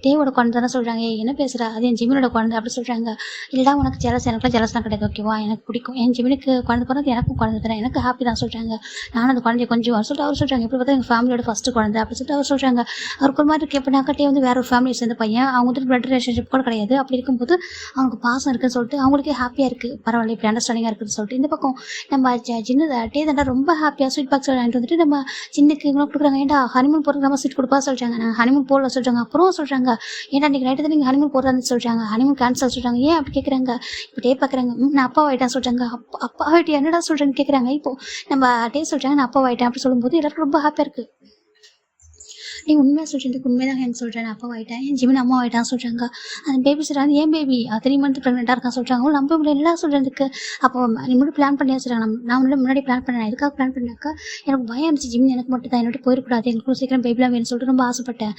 டேவோட குழந்தை தானே சொல்கிறாங்க. என்ன பேசுகிறா அது என் ஜிம்மினோட குழந்தை அப்படி சொல்கிறாங்க. இல்லைடா உனக்கு எனக்குலாம் ஜெலஸ்லாம் கிடையாது ஓகேவா எனக்கு பிடிக்கும் என் ஜிம்முக்கு குழந்தை பிறந்து எனக்கும் குழந்தை தரேன் எனக்கு ஹாப்பி தான் சொல்கிறாங்க. நானும் அந்த குழந்தைய கொஞ்சம் சொல்லிட்டு அவர் சொல்கிறாங்க. எப்படி பார்த்தா எங்கள் ஃபேமிலியோட ஃபஸ்ட்டு குழந்தை அப்படி சொல்லிட்டு அவர் சொல்கிறாங்க. அவருக்கு ஒரு மாதிரி எப்படினாக்கட்டே வந்து வேற ஒரு ஃபேமிலி சேர்ந்த பையன் அவங்க வந்து பிளட் ரிலேஷன்ஷிப் கூட கிடையாது. அப்படி இருக்கும்போது அவனுக்கு பாசம் இருக்குன்னு சொல்லிட்டு அவங்களுக்கே ஹாப்பியாக இருக்குது பரவாயில்ல இப்படி அண்டர்ஸ்டாண்டிங்காக இருக்குன்னு சொல்லிட்டு இந்த பக்கம் நம்ம சின்ன டே தாண்டா ரொம்ப ஹாப்பியாக ஸ்வீட் பாக்ஸ் வாங்கிட்டு வந்துட்டு நம்ம சின்னக்கு இவங்க கொடுக்குறாங்க. ஏன்டா ஹனிமூன் போகிறதுக்கு நம்ம ஸ்வீட் கொடுப்பா சொல்கிறாங்க. நாங்கள் ஹனிமூன் போடல சொல்கிறாங்க. அப்புறம் சொல்கிறாங்க ஏன்டா இன்றைக்கி நைட்டு தான் நீங்கள் ஹனிமூன் போடுறான்னு சொல்கிறாங்க. ஹனிமூன் கேன்சல் சொல்கிறாங்க. ஏன் அப்படி கேட்குறாங்க. இப்போ டே பார்க்குறாங்க. நான் அப்பா ஆகிட்டேன் சொல்கிறாங்க. அப்பா ஆகிட்டு என்னடா சொல்கிறேன்னு கேட்குறாங்க. இப்போ நம்ம டே சொல்கிறாங்க நான் அப்பா ஆகிட்டேன் அப்படி சொல்லும்போது எல்லாருக்கும் ரொம்ப ஹாப்பியாக இருக்குது. நீ உண்மையாக சொல்கிறதுக்கு உண்மையாக தான் எனக்கு சொல்கிறேன் அப்பா ஆகிட்டேன் என் ஜிமின் அம்மா ஆகிட்டான்னு சொல்கிறாங்க. அந்த பேபி சொல்கிறாங்க ஏன் பேபி 3 மந்த் ப்ரெக்னெண்ட்டாக இருக்கான்னு சொல்கிறாங்க. நம்ப முடியல எல்லாம் சொல்கிறதுக்கு. அப்போ நீ முன்னாடி பிளான் பண்ணியா சொல்கிறாங்க. நான் முன்னாடி பிளான் பண்ணேன். எதுக்காக பிளான் பண்ணாக்கா எனக்கு பயம் இருந்துச்சு ஜிமின் எனக்கு மட்டும் தான் என்னோட போயிடக்கூடாது எங்களுக்கும் சீக்கிரம் பேபிலாம் வேணும்னு சொல்லிட்டு ரொம்ப ஆசைப்பட்டேன்.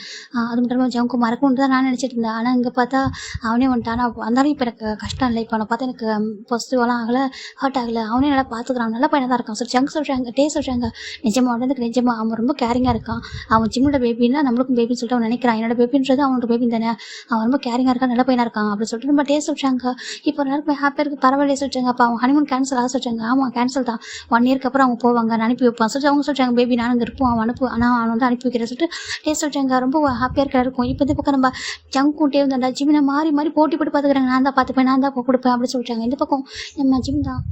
அது மட்டும் இல்லாமல் ஜவுக்கு மறக்கணும்னு தான் நான் நினச்சிட்டு இருந்தேன். ஆனால் இங்கே பார்த்தா அவனே வந்துட்டான். ஆனால் வந்தாலும் இப்போ எனக்கு கஷ்டம் இல்லை. இப்போ அவனை பார்த்தா எனக்கு பாசிட்டிவாலாம் ஆகலை ஹர்ட் ஆகலை. அவனே நல்லா பார்த்துக்கிறான் நல்லா பையனாக தான் இருக்கான். சரி ஜங்க் சொல்கிறாங்க. டே சொல்கிறாங்க நிஜமாக உடனே நிஜமாக அவன் ரொம்ப கேரிங்காக இருக்கான். அவன் ஜிம்மோட பேபின்னா நம்மளுக்கும் பேபின்னு சொல்லிட்டு அவன் நினைக்கிறான். என்னோட பேபின்றது அவனோட பேபி தானே அவன் ரொம்ப கேரிங்காக இருக்கான் நல்ல பையனாக இருக்கான் அப்படின்னு சொல்லிட்டு நம்ம டே சொல்கிறாங்க. இப்போ எல்லாருக்கும் ஹாப்பியாக இருக்குது பரவாயில்ல சொல்கிறாங்க. அப்போ அவங்க ஹனிமூன் கேன்சல் ஆக சொல்கிறாங்க. ஆமாம் கேன்சல் தான் 1 இயர்க்கு அப்புறம் அவங்க போவாங்க நான் அனுப்பி வைப்பான் சொல்லிட்டு அவங்க சொல்கிறாங்க. பேபி நான் அங்கே இருப்போம் அவன் ஆனால் அவன் வந்து அனுப்பி வைக்கிறேன் சொல்லிட்டு டே சொல்கிறாங்க. ரொம்ப ஹாப்பியாக இருக்கிற இருக்கும். இப்போ இந்த பக்கம் நம்ம ஜங்கும் டே வந்து ஜிமினை மாறி போட்டி போட்டு பார்த்துக்கிறாங்க. நான் தான் பார்த்துப்பேன் நான் தான் கொடுப்பேன் அப்படின்னு சொல்கிறாங்க. இந்த பக்கம் நம்ம ஜிம் தான்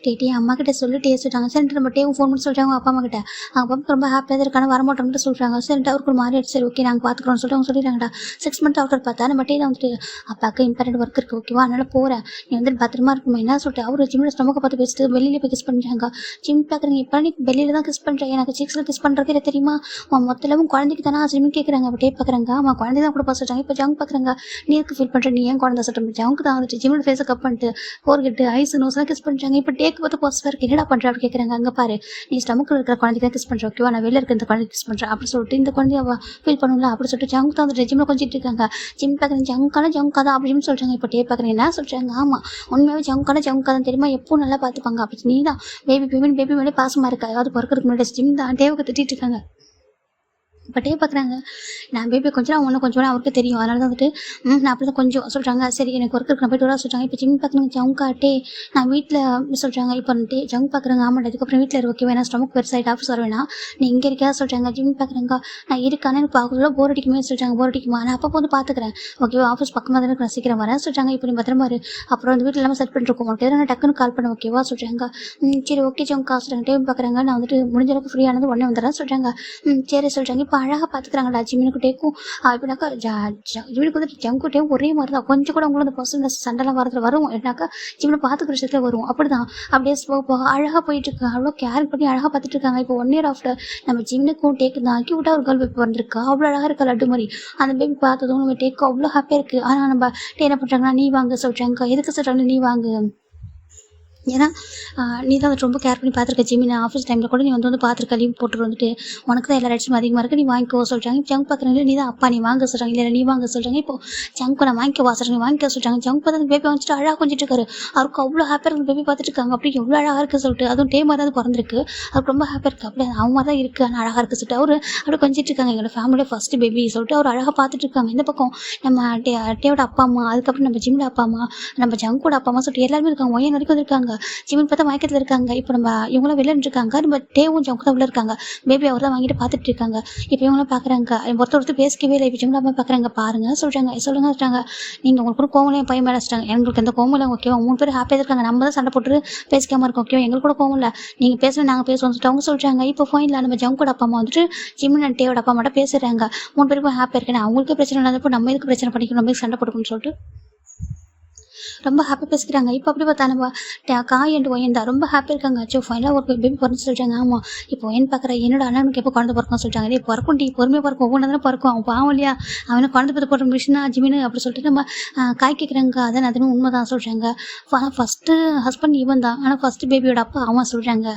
டேட்டி அம்மா கிட்ட சொல்லிட்டே சொல்லிட்டாங்க. சரின்ட்டு நம்ம டேவும் ஃபோன் பண்ணி சொல்லிட்டாங்க அப்பா அம்மா கிட்ட. அவங்க அப்பா ரொம்ப ஹாப்பியாக தான் இருக்காங்க, வரமாட்டோம்னு சொல்கிறாங்க. சரின்ட்டு அவருக்கு ஒரு மாதிரி ஆயிடுச்சு. சரி ஓகே நாங்கள் பார்த்துக்குறோம்னு சொல்லிட்டு அவங்க சொல்லிடுறாங்கடா. 6 மந்த் ஆஃப்டர் பார்த்தா நம்ம டே தான் வந்துட்டு அப்பாவுக்கு இம்பார்ட்டன்ட் ஒர்க் இருக்குது ஓகேவா, அதனால் போகிறேன், நீ வந்து பத்திரமா இருக்குமா என்ன சொல்லிட்டு அவர் ஜிம்மில் ஸ்டொமக்கை பார்த்து பேசிட்டு வெளியில் போய் கிஸ் பண்ணுறாங்க. ஜிம் பார்க்குறீங்க இப்போ நீ வெளியில் தான் கிஸ் பண்ணுறேன், எனக்கு சிக்ஸில் கிஸ் பண்ணுறதே இல்லை தெரியுமா, அவன் மொத்தமும் குழந்தைக்கு தானே ஜிம் கேட்குறாங்க. அப்போ டே பார்க்குறாங்க அவன் குழந்தை தான் கூட சொல்லிட்டாங்க. இப்போ ஜங்க் பார்க்குறாங்க, நீ எதுக்கு ஃபீல் பண்ணுற, நீ ஏன் குழந்தை சொல்லிட்டு ஜங்க் தான் வந்துட்டு ஜிம்மில் ஃபேஸை கப் பண்ணிட்டு போர்கிட்டு ஐஸ் நோஸ்லாம் கிஸ் பண்ணுறாங்க. இப்போ டேக்கு பார்த்து பாசிட்டிவாக இருக்குது, என்னடா பண்ணுற அப்படி கேட்குறாங்க. அங்கே பாரு நீ ஸ்டமக்கில் இருக்கிற குழந்தைக்கு தான் கிஸ் பண்ணுற ஓகேவா, நான் வெளியில் இருக்க இந்த குழந்தைக்கு கிஸ் பண்ணுறேன் அப்படி சொல்லிட்டு இந்த குழந்தைய ஃபீல் பண்ணல அப்படி சொல்லிட்டு ஜங்க் தான் வந்துட்டு ஜிம்மில் கொஞ்சிட்டு இருக்காங்க. ஜிம் பார்க்குறேன் ஜங்கான தான் அப்படின்னு சொல்கிறாங்க. இப்போ டே பார்க்குறேன் என்ன சொல்கிறாங்க, ஆமாம் உண்மையாகவே ஜங்கான தான் தெரியுமா, எப்போ நல்லா பார்த்துப்பாங்க அப்படி நீ தான் பேபி மேலே பாசமாக இருக்கா, அதாவது பிறக்கிறதுக்கு முன்னாடி ஜிம் தான் டேவுக்கு திட்டிட்டு இருக்காங்க. இப்போ டே பார்க்குறாங்க, நான் பேபி கொஞ்சம் ஒன்று கொஞ்சம் அவருக்கு தெரியும், அதனால தான் வந்துட்டு நான் அப்படி தான் கொஞ்சம் சொல்கிறாங்க. சரி எனக்கு ஒர்க் இருக்கு நான் போய்ட்டு வர சொல்கிறாங்க. இப்போ ஜிம் பார்க்குறாங்க ஜங்காட்டே நான் வீட்டில் சொல்கிறாங்க. இப்போ ஜங்க் பார்க்குறாங்க ஆமாம் அதுக்கப்புறம் வீட்டில் ஓகே வேணா ஸ்டொமக் பெருசாகிட்டு ஆஃபீஸ் வர வேணாம் நீ இங்கே இருக்கா சொல்கிறாங்க. ஜிம் பார்க்குறாங்க நான் இருக்கானே எனக்கு பார்க்கல போர் அடிக்குமே சொல்கிறாங்க. போர் அடிக்குமா நான் அப்போ வந்து பார்த்துக்கிறேன் ஓகேவா, ஆஃபீஸ் பக்கமாக தானே நான் சீக்கிரம் வரேன் சொல்கிறாங்க. இப்போ நீ பத்திரமா இரு, அப்புறம் வந்து வீட்டில் எல்லாமே செட் பண்ணிருக்கோம் உனக்கு எதனா டக்குன்னு கால் பண்ண ஓகேவா சொல்கிறாங்க. சரி ஓகே ஜங்கா சொல்கிறாங்க. டைம் பார்க்குறாங்க நான் வந்துட்டு முடிஞ்ச அளவுக்கு ஃப்ரீயானது உடனே வந்துடுறேன் சொல்கிறாங்க. சரி சொல்கிறாங்க. இப்போ அழகாக பார்த்துக்கிறாங்களா ஜிமினுக்கு டேக்கும் இப்படினாக்கா ஜிமினுக்கு வந்துட்டு ஜங்குட்டேயும் ஒரே மாதிரி தான், கொஞ்சம் கூட அவங்களும் அந்த பர்சன் சண்டைலாம் வரதுல வரும் ஏன்னாக்கா ஜிமினை பார்த்துக்கிற விஷயத்துல வரும் அப்படிதான். அப்படியே அழகாக போயிட்டு இருக்கு, அவ்வளோ கேர் பண்ணி அழகாக பார்த்துட்டு இருக்காங்க. இப்போ 1 year ஆஃப்டர் நம்ம ஜிமினுக்கும் டேக்கு தான் கியூட்டாக ஒரு கேர்ள் பேபி வந்திருக்கா, அவ்வளோ அழகாக இருக்கா லட்டு மாதிரி. அந்த பேபி பார்த்ததும் நம்ம டேக்கு அவ்வளோ ஹாப்பியாக இருக்குது. ஆனால் நம்ம டே என்ன பண்ணுறாங்கன்னா நீ வாங்க சொல்கிறாங்க. எதுக்கு சொல்கிறாங்க நீ வாங்க, ஏன்னா நீ தான் வந்துட்டு ரொம்ப கேர் பண்ணி பார்த்துருக்க ஜிமின் ஆஃபீஸ் டைமில் கூட நீ வந்து பார்த்துருக்க லீவ் போட்டு வந்துட்டு உனக்கு தான் எல்லா ரைட்ஸும் அதிகமாக இருக்குது நீ வாங்கிக்கோ சொல்கிறாங்க. ஜங்க் பார்க்குறீங்க நீ தான் அப்பா நீ வாங்க சொல்கிறாங்க, இல்லை நீ வாங்க சொல்கிறாங்க. இப்போ ஜங்க் நான் வாங்கிக்கவா சொல்கிறாங்க, வாங்கிக்க சொல்கிறாங்க. ஜங்க் பார்த்து அந்த பேபி வந்துட்டு அழகாக கொஞ்சிட்டு இருக்காரு, அவருக்கு அவ்வளோ ஹாப்பியாக இருக்குது பேபி பார்த்துட்டு இருக்காங்க. அப்படி எவ்வளோ அழகாக இருக்குது சொல்லிட்டு அதுவும் டே மாதிரி தான் பிறந்திருக்கு, அவருக்கு ரொம்ப ஹாப்பியாக இருக்குது. அப்படி அவங்க மாதிரி தான் இருக்குது ஆனால் அழகாக இருக்குது சொல்லிட்டு அவர் அப்படி கொஞ்சிட்டு இருக்காங்க. எங்களோட ஃபேமிலியோட ஃபஸ்ட்டு பேபி சொல்லிட்டு அவர் அழகாக பார்த்துட்டு இருக்காங்க. இந்த பக்கம் நம்ம டேவோட அப்பா அம்மா, அதுக்கப்புறம் நம்ம ஜிம்மில் அப்பா அம்மா, நம்ம ஜங்கோட அப்பா அம்மா சொல்லிட்டு எல்லாருமே இருக்காங்க. ஒயன் வரைக்கும் வந்துருக்காங்க. ஜிமின் பார்த்தா மயக்கத்தில் இருக்காங்க. இப்போ நம்ம இவங்களாம் விளையாண்டுருக்காங்க, நம்ம டேவும் ஜங்கு தான் உள்ள இருக்காங்க. பேபி அவர் தான் வாங்கிட்டு பார்த்துட்டு இருக்காங்க. இப்போ இவங்களாம் பார்க்குறாங்க, ஒருத்தர் பேசிக்கவே இல்லை. இப்போ இவங்களாம் பார்க்குறாங்க பாருங்க சொல்கிறாங்க. சொல்லுங்க நீங்கள் உங்களுக்கு கூட கோவம் என் பையன் மேலே வச்சுட்டாங்க, எங்களுக்கு எந்த கோவம் இல்லை ஓகேவா, 3 பேர் ஹாப்பியாக இருக்காங்க, நம்ம தான் சண்டை போட்டு பேசிக்காமல் இருக்கோம் ஓகேவா, எங்களுக்கு கூட கோவம் இல்லை, நீங்கள் பேசுவேன் நாங்கள் பேசுவோம் சொல்லிட்டு அவங்க சொல்கிறாங்க. இப்போ ஃபைனில் நம்ம ஜங்கோட அப்பா அம்மா வந்துட்டு ஜிமின் அண்ட் டேவோட அப்பா அம்மாட்ட பேசுகிறாங்க. 3 பேருக்கும் ஹாப்பியாக இருக்கேன், அவங்களுக்கு பிரச்சனை இல்லாதப்போ நம்ம எதுக்கு பிரச்சனை பண்ணிக்கணும், நம்ம சண்டை போட்டுக்கணும்னு சொல்லிட்டு ரொம்ப ஹாப்பியாக பேசிக்கிறாங்க. இப்போ அப்படி பார்த்தா நம்ம காய் அண்ட் ஒயன் தான் ரொம்ப ஹாப்பியாக இருக்காங்க. அச்சோ ஃபைனலாக ஒரு பேபி பிறந்து சொல்கிறாங்க. ஆமாம் இப்போ ஒயன் பார்க்குற என்னோட அண்ணனுக்கு எப்போ குழந்தை பிறக்கும் சொல்லிட்டாங்க. இதே பிறக்கும் டீ பொறுமையாக பிறக்கும், ஒவ்வொன்றா தானே பிறக்கும், அவன் பாவம் இல்லையா, அவனை குழந்தை பற்றி போடுற மிஷினா ஜிமினு அப்படி சொல்லிட்டு நம்ம காய் கேட்குறாங்க. அதான் அதுவும் உண்மை தான் சொல்கிறாங்க. ஆனால் ஃபஸ்ட்டு ஹஸ்பண்ட் இவன் தான், ஆனால் ஃபஸ்ட்டு பேபியோட அப்பா அவன் சொல்கிறாங்க.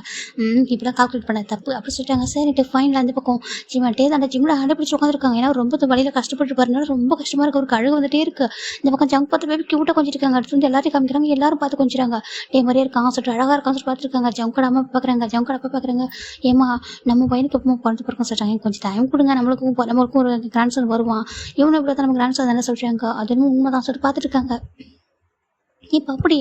இப்படிலாம் கால்குலேட் பண்ண தப்பு அப்படி சொல்லிட்டாங்க. சரிட்டு ஃபைனல் அந்த பக்கம் ஜிமிட்டே அந்த ஜிம்மில் ஹேண்டை பிடிச்சி உட்காந்துருக்காங்க. ஏன்னா ரொம்ப வழியில் கஷ்டப்பட்டு பாருனால ரொம்ப கஷ்டமாக இருக்குது, ஒரு கழுகு வந்துட்டே இருக்குது. இந்த பக்கம் ஜங்க் பார்த்து பேபி கியூட்டாக கொஞ்சிட்டு இருக்காங்க. அடுத்து வந்து எல்லாத்தையும் காமிக்கிறாங்க, எல்லாரும் பார்த்து கொஞ்சிறாங்க. டே மாதிரியே இருக்கான் சொல்லிட்டு அழகாக இருக்கான்னு சொல்லி பார்த்துருக்காங்க. ஜங்கோட அம்மா பார்க்குறாங்க, ஜங்கோட அப்பா பார்க்குறாங்க. ஏமா நம்ம பையனுக்கு எப்போ குழந்தை பிறக்கும் சொல்கிறாங்க, கொஞ்சம் டைம் கொடுங்க, நம்மளுக்கும் ஒரு கிராண்ட் சன் வருவான், இவனை இப்படி தான் நம்ம கிராண்ட் சன் தானே சொல்கிறாங்க. அதுவும் உண்மை தான் சொல்லிட்டு பார்த்துட்டு இருக்காங்க. இப்போ அப்படி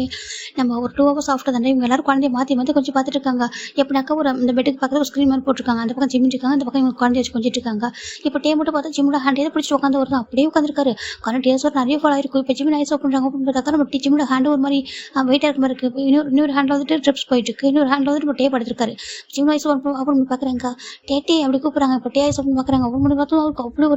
நம்ம ஒரு 2 hours ஆஃப்டர் தானே இவங்க எல்லாரும் குழந்தைய மாற்றி கொஞ்சம் பார்த்துட்டு இருக்காங்க. எப்படினாக்கா ஒரு இந்த பெட்டுக்கு பக்கத்தில் ஒரு ஸ்க்ரீன் மாதிரி போட்டிருக்காங்க, அந்த பக்கம் ஜிம்மிட்டு இருக்காங்க, அந்த பக்கம் இவங்க குழந்தைய வச்சு கொஞ்சிட்டு இருக்காங்க. இப்போ டே மட்டும் பார்த்தா ஜிம்மோட ஹேண்ட் எதை பிடிச்சி உட்காந்து வருது அப்படியே உட்காந்துருக்காரு. காரணம் டேஸ் ஒரு நிறைய ஃபாலோ ஆயிருக்கும். இப்போ ஜிம்மின் ஐஸ் ஓப்பன் ஓப்பன் பார்த்தாக்கா நம்ம ஜிம்மோட ஹேண்ட் ஒரு மாதிரி வெயிட்டாக இருக்க மாதிரி இருக்குது. இன்னொரு ஹேண்டில் வந்துட்டு ட்ரிப்ஸ் போயிட்டு இருக்கு, இன்னொரு ஹேண்டில் வந்துட்டு இப்போ டே படுத்திருக்காரு. ஜிம் ஐஸ் ஓப்பன் பார்க்குறாங்க, டே அப்படி கூப்பிட்றாங்க. இப்போ டே ஐஸ் ஓப்பன் பார்க்குறாங்க. ஓப்பன் பண்ணி பார்த்தா அவருக்கு அவ்வளோ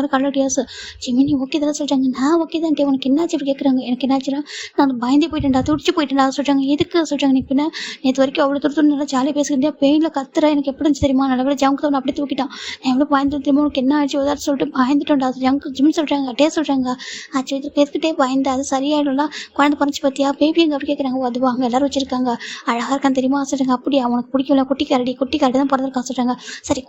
ஒரு கலர் டேஸ். ஜிமினி ஓகே தான் சொல்கிறாங்க. நான் ஓகே தான் டே உனக்கு என்னாச்சு அப்படி கேட்குறாங்க. எனக்கு என்னாச்சுன்னா நான் பயந்தே போயிட்டேன்டா, துடிச்சு போயிட்டேன்டா சொல்கிறாங்க. எதுக்கு சொல்கிறாங்க, நீ பின்ன நேற்று வரைக்கும் அவ்வளோ தூரத்து நல்லா ஜாலியாக பேசுகிறேன், பெயினில் கத்துற எனக்கு எப்படி இருந்துச்சு தெரியுமா, நல்ல ஜங்க் தான் அப்படியே தூக்கிட்டான், நான் எவ்வளோ பயந்து தெரியுமா, உனக்கு என்ன ஆச்சு ஏதாச்சும் சொல்லிட்டு பயந்துட்டோம்டா ஜங்க் ஜிமின் சொல்கிறாங்க. டே சொல்கிறாங்க ஆச்சு எதுக்கிட்டே பயந்து அது சரியாயிடும்லாம், குழந்தை பறிச்சு பார்த்தியா பேபி எங்கே அப்படி கேட்குறாங்க. அது வாங்க எல்லாரும் வச்சிருக்காங்க, அழகாக இருக்கான்னு தெரியுமா சொல்கிறாங்க. அப்படியா உனக்கு பிடிக்கல, குட்டி கரடி தான் பிறந்திருக்கான் சொல்கிறாங்க. சரி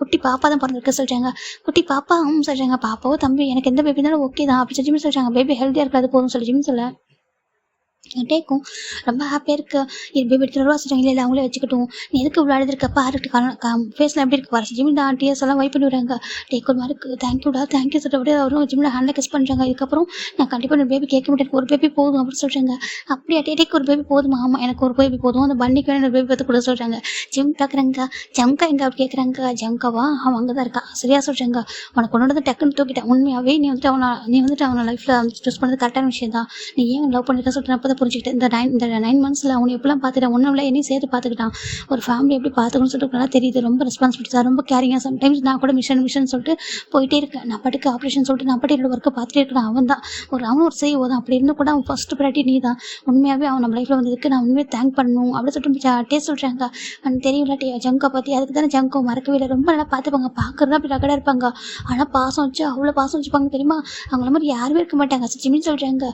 குட்டி பாப்பா தான் பிறந்திருக்கு சொல்கிறாங்க. குட்டி பாப்பா சொல்கிறாங்க. பாப்பாவோ தம்பி எனக்கு எந்த பேபி இருந்தாலும் ஓகே தான் அப்படி ஜிமின் சொல்கிறாங்க. பேபி ஹெல்த்தியாக இருக்காது போதும் சொல்லி ஜிமின் சொல்ல டேக்கும் ரொம்ப ஹாப்பியாக இருக்குது. இது பேபி எடுத்துகிட்டு ரூபா சொல்கிறாங்க. இல்லை அவங்களே வச்சுக்கிட்டோம், நீ எதுக்கு இவ்வளோ அழுதுருக்க பாருட்டு ஃபேஸில் எப்படி இருக்கு பாரு ஜிமின் தான் டீஎஸ் எல்லாம் வைப் பண்ணி விடுறாங்க. டேக் ஒரு மாதிரி தேங்க்யூடா தேங்க்யூ சொல்லிட்டு அப்படியே அவரும் ஜிம்மில் ஹேண்டில் கிஸ் பண்ணுறாங்க. இதுக்கப்புறம் நான் கண்டிப்பாக ஒரு பேபி கேட்க மாட்டேன், ஒரு பேபி போதும் அப்படின்னு சொல்கிறாங்க. அப்படியே டேக்கு ஒரு பேபி போதுமா, ஆமாம் எனக்கு ஒரு பேபி போதும், அந்த பன்னிக்கு வேணும் ஒரு பேபி பார்த்து கூட சொல்கிறாங்க. ஜிம் பார்க்குறாங்க. ஜங்கா எங்கே அப்படி கேட்குறாங்க. ஜங்காவா அவன் அங்கே தான் இருக்கா சரியா சொல்கிறாங்க. உனக்கு கொண்டு வந்து டக்குன்னு தூக்கிட்டேன், உண்மையாகவே நீ வந்துட்டு அவனை லைஃப்பில் சூஸ் பண்ணது கரெக்டான விஷயம் தான், நீ ஏன் லவ் பண்ணிருக்க சொல்லிட்டு நான் தான் புரிஞ்சுக்கிட்டேன். இந்த 9 மந்த்ஸில் அவனை எப்படிலாம் பார்த்துட்டான், ஒன்றும் என்னையும் சேர்த்து பார்த்துக்கிட்டான். ஒரு ஃபேமிலி எப்படி பார்த்துக்கணும்னு சொல்லிட்டு நல்லா தெரியுது. ரொம்ப ரெஸ்பான்சிபிலிட்டிஸாக, ரொம்ப கேரிங்காக. சம்டைம்ஸ் நான் கூட மிஷன் சொல்லிட்டு போயிட்டே இருக்கேன். நான் பாட்டுக்கு ஆப்ரேஷன் சொல்லிட்டு நான் பாட்டு என்னோட ஒர்க்கை பார்த்துட்டே இருக்கேன். அவனும் ஒரு செய்ய தான். அப்படி இருந்து கூட அவன் ஃபஸ்ட் ப்ரையாரிட்டி நீ தான். உண்மையாகவே அவன் நம்ம லைஃப்பில் வந்ததுக்கு நான் உண்மையாக தேங்க் பண்ணணும் அப்படின்னு சொல்லிட்டு டேஸ்ட் சொல்கிறாங்க. அவனுக்கு தெரியல ஜங்கை பற்றி. அதுக்கு தானே ஜங்கோ மறக்கவே இல்லை. ரொம்ப நல்லா பார்த்துப்பாங்க. பார்க்குறதா அப்படி ரகடாக இருப்பாங்க. ஆனால் பாசம் வச்சு அவ்வளோ பாசம் வச்சுப்பாங்க தெரியுமா. அவங்கள மாதிரி யாருமே இருக்க மாட்டாங்க. ஜிமின்னு சொல்கிறாங்க.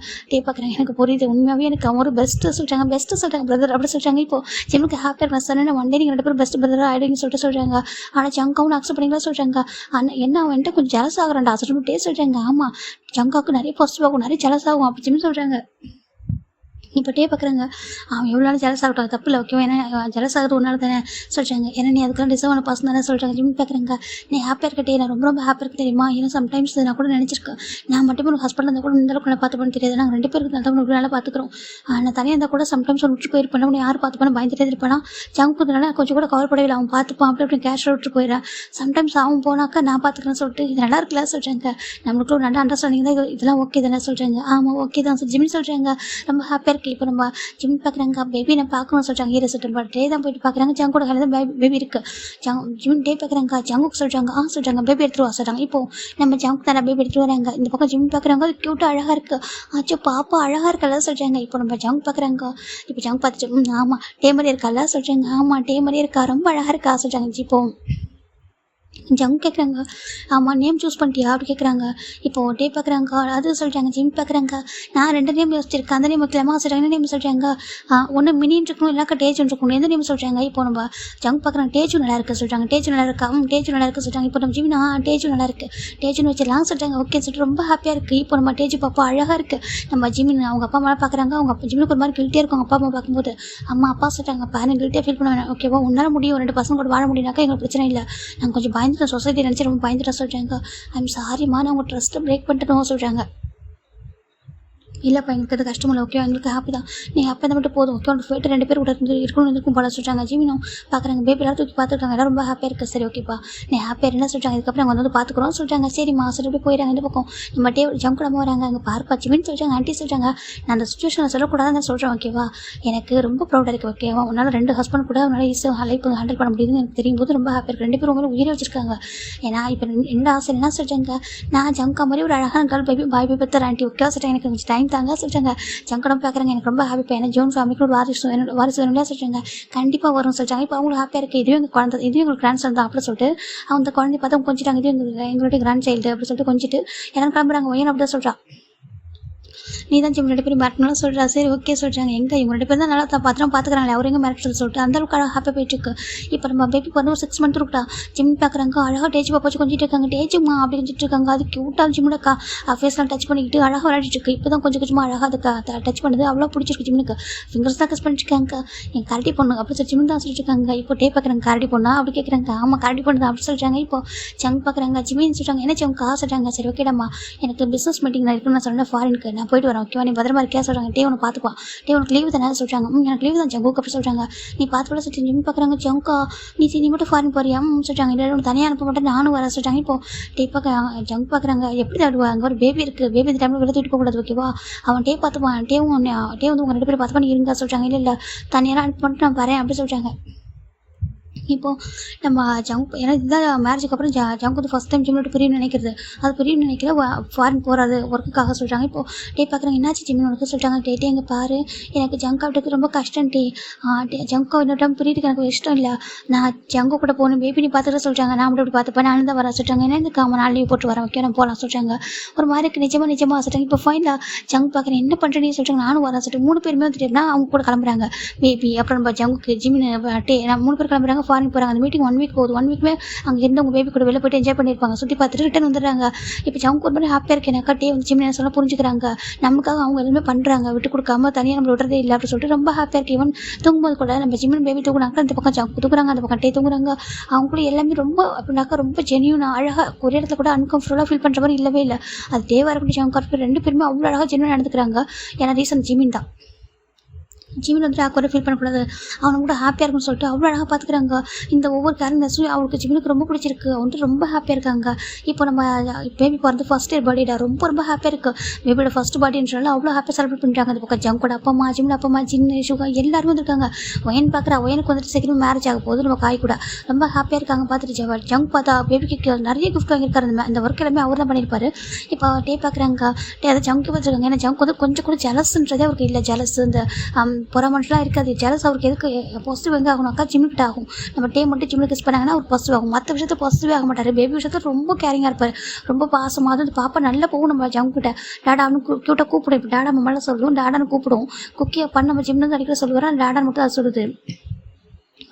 பார்க்குறாங்க. எனக்கு புரியுது. உண்மையாகவே எனக்கு அவன் ஒரு பெஸ்ட்டு சொல்கிறாங்க பிரதர் அப்படி சொல்கிறாங்க. இப்போ ஜிம்முக்கு ஹாப்பியாக நான் சொன்னேன். ஒன் டே நீங்கள் 2 பேரும் பெஸ்ட் பிரதராக ஆகிடுன்னு சொல்கிறாங்க. ஆனால் ஜங்காவும் அக்செப்ட் பண்ணிங்களா சொல்கிறாங்க. ஆனால் என்ன அவன் என்கிட்ட கொஞ்சம் ஜெலஸ் ஆகிறான்டா சொல்லிட்டு சொல்கிறாங்க. ஆமாம், ஜங்காவுக்கு நிறைய பாசிட்டிவ் ஆகும், நிறைய ஜெலஸ் ஆகும் அப்படி ஜிம் சொல்கிறாங்க. இப்போ பார்க்குறாங்க. அவன் எவ்வளோ நாள் ஜெலஸ் ஆகட்டும், தப்பு இல்லை, ஓகேவா. ஏன்னா ஜெலஸ் ஆகிறது ஒரு நாள் தானே சொல்கிறாங்க. ஏன்னா நீ அதுக்கெல்லாம் டிசர்வ் ஆன பர்சன் தானே சொல்கிறாங்க. ஜிம் பார்க்குறாங்க. நீ ஹாப்பியாக இருக்கட்டே, நான் ரொம்ப ஹாப்பியாக இருக்க தெரியுமா. ஏன்னா சம்டைம்ஸ் நான் கூட நினச்சிருக்கேன், நான் மட்டும் ஒரு ஹஸ்பண்ட் இருந்தால் கூட இந்த அளவுக்கு நல்லா பார்த்துப்பேன்னு தெரியாது. நாங்கள் 2 பேருக்கு நல்லா நல்லா பார்த்துக்கிறோம். நான் தனியாக இருந்தால் கூட சம்டைம்ஸ் ஒரு விட்டு போயிருப்பேன். உன்னை யார் பார்த்துப்பானு பயந்துட்டே இருப்பானா. ஜங்குனால கொஞ்சம் கூட கவலைப்படவில்லை. அவன் பார்த்துப்பான் அப்படி கேஷுவலாக விட்டு போயிடறான். சம்டைம்ஸ் அவன் போனாக்கா நான் பார்த்துக்கிறேன்னு சொல்லிட்டு இது நல்லா இருக்குல்ல சொல்கிறாங்க. நம்மளுக்குள்ள ஒரு நல்ல அண்டர்ஸ்டாண்டிங் தான். இதெல்லாம் ஓகே தானே சொல்கிறாங்க. ஆமாம் ஓகே தான் ஜிம் சொல்கிறாங்க. ரொம்ப ஹாப்பியாக இருக்குது. இப்போ நம்ம ஜிம் பார்க்குறாங்க. பேபி நான் பார்க்கணும்னு சொல்கிறாங்க. ஹீரோ சொல்லிட்டு டே தான் போயிட்டு பார்க்குறாங்க. ஜங்கோட கையில் தான் பேபி இருக்குது. ஜிம் பார்க்குறாங்க. ஜங்குக்கு சொல்கிறாங்க. சொல்கிறாங்க பேபி எடுத்துருவா சொல்கிறாங்க. இப்போ நம்ம ஜங்கு தானே பேபி எடுத்துட்டு வராங்க. இந்த பக்கம் ஜிம் பார்க்குறாங்க. அது க்யூட்டாக அழகாக இருக்குது. ஆச்சோ பாப்பா அழகாக இருக்கல சொல்கிறாங்க. இப்போ நம்ம ஜங்கு பார்க்குறாங்க. இப்போ ஜங்கு பார்த்துட்டு ஆமாம் டே மாதிரி இருக்கல சொல்கிறாங்க. ஆமாம் டே மாதிரி இருக்கா, ரொம்ப அழகாக இருக்கா சொல்கிறாங்க. இப்போ ஜங்கு கேட்குறாங்க. ஆமாம் நேம் சூஸ் பண்ணிட்டியா அப்படி கேட்குறாங்க. இப்போது டே பார்க்குறாங்க. அது சொல்கிறாங்க. ஜிம் பார்க்குறாங்க. நான் 2 நேம் யோசிச்சிருக்கேன். அந்த நேம் வைக்கலாமா சொல்கிறாங்க. என்ன நேம் சொல்கிறாங்க. ஒன்று மினின்னு இருக்கணும், இல்லைக்கா டேஜுன்னு இருக்கணும். எந்த நேம் சொல்கிறாங்க. இப்போ நம்ம ஜங்கு பார்க்குறாங்க. டேஜு நல்லா இருக்குது சொல்கிறாங்க. டேஜு நல்லா இருக்கா. டேஜு நல்லா இருக்குது சொல்கிறாங்க. இப்போ நம்ம ஜிம் டேஜு நல்லா இருக்குது, டேஜுன்னு வச்சிடலாம் சொல்கிறாங்க. ஓகே சொல்லிட்டு ரொம்ப ஹாப்பியாக இருக்குது. இப்போ நம்ம டேஜு பாப்பா அழகாக இருக்குது. நம்ம ஜிமின் அவங்க அப்பா அம்மா பார்க்குறாங்க. அவங்க ஜிம்முக்கு ஒரு மாதிரி கில்ட்டியாக இருக்கும். அப்பா அம்மா பார்க்கும்போது அம்மா அப்பா சொல்கிறாங்க. பாருங்க கில்ட்டியாக ஃபீல் பண்ண வேணாம், ஓகேவா. உன்னால் முடியும், 2 பசங்க கூட வாழ முடியும்னாக்கா எங்களுக்கு பிரச்சனை இல்லை. நாங்கள் கொஞ்சம் பயந்துட்டோம், சொசைட்டி நினச்சி ரொம்ப பயந்துட்டோம் சொல்கிறாங்க. ஐம் சாரிம்மா, நான் உங்கள் ட்ரஸ்ட்டை பிரேக் பண்ணிட்டோம் சொல்கிறாங்க. இல்லைப்பா எங்களுக்கு அது கஷ்டம் இல்லை, ஓகே எங்களுக்கு ஹாப்பி தான், நீங்கள் ஹாப்பி தான் மட்டும் போதும், ஓகே உங்களுக்கு போய்ட்டு 2 பேர் கூட இருக்கணும் போல சொல்கிறாங்க. ஜிமினும் பார்க்குறாங்க. பேபி எல்லாம் தூக்கி பார்த்துருக்காங்க. எல்லாம் ரொம்ப ஹாப்பியாக இருக்குது. சரி ஓகேப்பா நீ ஹாப்பியாக என்ன சொல்கிறாங்க. இதுக்கப்புறம் அவங்க வந்து பார்த்துக்குறோம் சொல்கிறாங்க. சரிம்மா சொல்லிட்டு போயிடறாங்க. இந்த பக்கம் நம்ம ஜங்க் கூட வராங்க. அங்கே பார்ப்பா ஜிமின்னு சொல்கிறாங்க. ஆண்டி சொல்கிறாங்க. நான் அந்த சுச்சுவேஷனை சொல்லக்கூடாதுன்னு சொல்கிறேன், ஓகேவா. எனக்கு ரொம்ப ப்ரௌடாக இருக்குது, ஓகேவா. உன்னால் 2 ஹஸ்பண்ட் கூட உன்னால் ஈஸியாக லைஃப் ஹேண்டில் பண்ண முடியுதுன்னு எனக்கு தெரியும் போது ரொம்ப ஹாப்பியாக இருக்குது. 2 பேரும் உங்களை உயிரை வச்சிருக்காங்க. ஏன்னா இப்போ என்ன ஆசை என்ன சொல்கிறாங்க. நான் ஜங்கா மாதிரி ஒரு அழகான கேர்ள் பேபி பாய் பேபி தர ஆண்டி, ஓகேவா சொல்கிறாங்க. எனக்கு கொஞ்சம் டைம் தாங்க சொல்கிறாங்க. ஜங்கடம் பார்க்குறாங்க. எனக்கு ரொம்ப ஹாப்பி. ஏன்னா ஜோன் ஃபேமிலிக்கு ஒரு வாரிசு வேணும்னா சொல்கிறாங்க. கண்டிப்பாக வரும்னு சொல்கிறாங்க. இப்போ அவங்களுக்கு ஹாப்பியாக இருக்குது. இதுவே எங்கள் குழந்தை, இதுவே எங்களுக்கு கிராண்ட் சன் தான் அப்படி சொல்லிட்டு அந்த குழந்தைய பார்த்தா கொஞ்சிட்டாங்க. இது எங்களுடைய கிராண்ட் சைல்டு அப்படி சொல்லிட்டு கொஞ்சிட்டு எல்லாரும் கிளம்புறாங்க. ஏன் அப்படி தான் சொல்கிறா. நீ தான் ஜிம் 2 பேரும் மிரட்டணும் சொல்கிறா. சரி ஓகே சொல்கிறாங்க. எங்கே இவங்க 2 பேர் தான் நல்லா பார்த்துக்கிறாங்களே, அவர் எங்கே மிரட்டல் சொல்லிட்டு அந்த அளவுக்கு அழகாக ஹாப்பியாக போயிட்டுருக்கு. இப்போ நம்ம பேபிக்கு வந்து ஒரு 6 மந்த் இருக்குடா. ஜிம் பார்க்குறாங்க. அழகாக டேஜ் பாப்பாச்சு கொஞ்சிட்டு இருக்காங்க. டேஜுமா அப்படி கொஞ்சிட்டு இருக்காங்க. அது க்யூட்டாக ஜிம்முடக்கா ஃபேஸ்லாம் டச் பண்ணிக்கிட்டு அழகாக விளையாடிட்டு இருக்கு. இப்போ தான் கொஞ்சம் கொஞ்சமாக அழகாக அதுக்கு டச் பண்ணுது. அவ்வளோ பிடிச்சிருக்கு ஜிம்முக்கு. ஃபிங்கர்ஸ் தான் கஸ் பண்ணிட்டுருக்காங்க. என் கரடி பொண்ணு அப்படி சொல்லி ஜிம் தான் சொல்லிட்டு இருக்காங்க. இப்போ பார்க்குறாங்க. கரடி பொண்ணா அப்படி கேட்குறாங்க. ஆமாம் கரடி பொண்ணு தான் அப்படி சொல்கிறாங்க. இப்போ ஜங்க் பார்க்குறாங்க. ஜிமின்னு சொல்கிறாங்க. என்ன ஜங்க் சொல்கிறாங்க. சரி ஓகேடாம்மா எனக்கு பிஸ்னஸ் மீட்டிங் நான் இருக்குன்னு நான் சொன்னேன், ஃபாரினுக்கு நான் போயிட்டு வரேன், ஓகேவா. நீ பத்திரமா இருக்கியா சொல்கிறாங்க. உனக்கு பார்த்துப்பா. உனக்கு லீவு தானே சொல்கிறாங்க. எனக்கு லீவு தான் ஜங்குக்கு அப்படி சொல்கிறாங்க. நீ பார்த்து சொல்லிட்டு ஜிம் பார்க்குறாங்க. ஜங்கா நீ மட்டும் ஃபாரின் போறியா சொல்கிறாங்க. இல்லை உனக்கு தனியாக அனுப்ப மாட்டேன், நானும் வரேன் சொல்கிறாங்க. இப்போ பார்க்குறாங்க. ஜங்க் பார்க்குறாங்க. எப்படி தடுவா அங்கே ஒரு பேபி இருக்குது, பேபி இந்த டைமில் வெளியே தூக்கிட்டு போகக்கூடாது, ஓகேவா. அவன் பார்த்துப்பான். வந்து உங்கள் 2 பேரும் பார்த்துப்பா, நீ இருந்தா சொல்கிறாங்க. இல்லை தனியாக அனுப்ப மட்டும் நான் வரேன் அப்படி சொல்கிறாங்க. இப்போது நம்ம ஜங்க் ஏன்னா இதுதான் மேரேஜுக்கு அப்புறம் ஜங்க் வந்து ஃபஸ்ட் டைம் ஜிம் விட்டு பிரியும்னு நினைக்கிறது. அது பிரியும்னு நினைக்கல, ஃபாரின் போகிறது ஒர்க்குக்காக சொல்கிறாங்க. இப்போது பார்க்குறாங்க. என்னாச்சு ஜிம் உனக்கு சொல்கிறாங்க. எங்கே பாரு எனக்கு ஜங்க் ஆகிட்டு ரொம்ப கஷ்டம் ஜங்கோ இன்னொரு டைம் பிரியுதுக்கு எனக்கு இஷ்டம் இல்லை, நான் ஜங்கோ கூட போகணும், பேபி நீ பார்த்துட்டு சொல்கிறாங்க. நான் மட்டும் இப்படி பார்த்துப்பேன், நான் தான் வரேன் சொல்கிறாங்க. என்ன இந்த காம நாள் லீவ் போட்டு வரேன், ஓகே நான் போகலாம் சொல்கிறாங்க. ஒரு மாதிரி இருக்குது. நிஜமாக சொல்கிறாங்க. இப்போ ஃபைனலாக ஜங்க் பார்க்குறேன். என்ன பண்ணுறேன்னு சொல்கிறாங்க. நானும் வரேன் சொல்லிட்டு 3 பேருமே வந்துட்டுனா அவங்க கூட கிளம்புறாங்க. பேபி அப்புறம் நம்ம ஜங்குக்கு ஜிமின் நான் 3 பேர் கிளம்புறாங்க. ஃபாரின் போகிறாங்க. அந்த மீட்டிங் 1 வீக் போகுது. 1 வீக்குமே அங்கே இருந்து உங்கள் பேபி கூட வெளில போய்ட்டு என்ஜாய் பண்ணியிருப்பாங்க, சுற்றி பார்த்துட்டு ரிட்டன் வந்துடுறாங்க. இப்போ ஜங்கு ஒரு மாதிரி ஹாப்பியாக இருக்கு. எனக்கு வந்து ஜிம் என்ன சொல்ல புரிஞ்சுக்கிறாங்க. நமக்காக அவங்க எல்லாமே பண்ணுறாங்க, விட்டு கொடுக்காம தனியாக நம்ம விடுறதே இல்லை அப்படின்னு சொல்லிட்டு ரொம்ப ஹாப்பியாக இருக்குது. ஈவன் தூங்கும்போது கூட நம்ம ஜிம்மின் பேபி தூங்குனாக்கா அந்த பக்கம் ஜங்கு தூங்குறாங்க, அந்த பக்கம் தூங்குறாங்க. அவங்களும் எல்லாமே ரொம்ப அப்படின்னாக்கா ரொம்ப ஜென்யூனாக அழகாக ஒரு இடத்துல கூட அன்கம்ஃபர்டபுளாக ஃபீல் பண்ணுற மாதிரி இல்லவே இல்லை. அது தேவாக இருக்கட்டும் ஜங்கு 2 பேருமே அவ்வளோ அழகாக ஜென்யூனாக நடந்துக்கிறாங்க. ஏன்னா ரீசன் ஜிமின் தான். ஜிமின் வந்துட்டு ஆக்வர்டாக ஃபீல் பண்ணக்கூடாது, அவனை கூட ஹாப்பியாக இருக்குன்னு சொல்லிட்டு அவ்வளோ அழகாக பார்த்துக்கிறாங்க. இந்த ஒவ்வொரு கேரக்டர்ஸும் அவருக்கு ஜிமினுக்கு ரொம்ப பிடிச்சிருக்கு. வந்துட்டு ரொம்ப ஹாப்பியாக இருக்காங்க. இப்போ நம்ம பேபி பிறந்து ஃபர்ஸ்ட் இயர் பர்த்டேடா ரொம்ப ரொம்ப ஹாப்பியாக இருக்குது. பேபியோட ஃபர்ஸ்ட் பர்த்டேன்றனால அவ்வளோ ஹாப்பியாக செலிப்ரேட் பண்ணுறாங்க. அந்த பக்கம் ஜங்கோட அப்பா அம்மா, ஜிமின் அப்பா அம்மா, ஜின்னு ஷுகா எல்லாருமே வந்துருக்காங்க. ஒயன் பார்க்குறா, ஒயனுக்கு வந்துட்டு சீக்கிரம் மேரேஜ் ஆக போகுது. நம்ம காய் கூட ரொம்ப ஹாப்பியாக இருக்காங்க. பார்த்துட்டு ஜங்க் பார்த்தா பேபிக்கு நிறைய கிஃப்ட் வாங்கியிருக்காரு. இந்த ஒர்க் எல்லாமே அவர் தான் பண்ணியிருப்பாரு. இப்போ டே பார்க்குறாங்க, அதை ஜங்க்கு பார்த்துருக்காங்க. ஏன்னா ஜங்க் வந்து கொஞ்சம் கூட ஜலஸ்ன்றதே அவருக்கு இல்லை. ஜலஸ் இந்த பொறாமன்லாம் இருக்காது. ஜலஸ் அவருக்கு எதுக்கு பாசிட்டிவ் எங்கே ஆகணும்க்கா ஜிம்முக்கிட்ட ஆகும். நம்ம டே மட்டும் ஜிம்மில் கிஸ் பண்ணாங்கன்னா அவர் பாசிட்டிவ் ஆகும். மற்ற விஷயத்தை பாசிட்டிவே ஆக மாட்டார். பேபி விஷயத்தில் ரொம்ப கேரிங்காக இருப்பார். ரொம்ப பாசமாக அது பாப்பா நல்லா போகும். நம்ம ஜம்கிட்ட டாடான்னு க்யூட்டாக கூப்பிடும். இப்போ டாடா மம்மாலாம் சொல்லுவோம், டாடான்னு கூப்பிடுவோம். குக்கியை பண்ண நம்ம ஜிம்னு அடிக்கிற சொல்லுவார். டாடான்னு மட்டும் அதை சொல்லுது.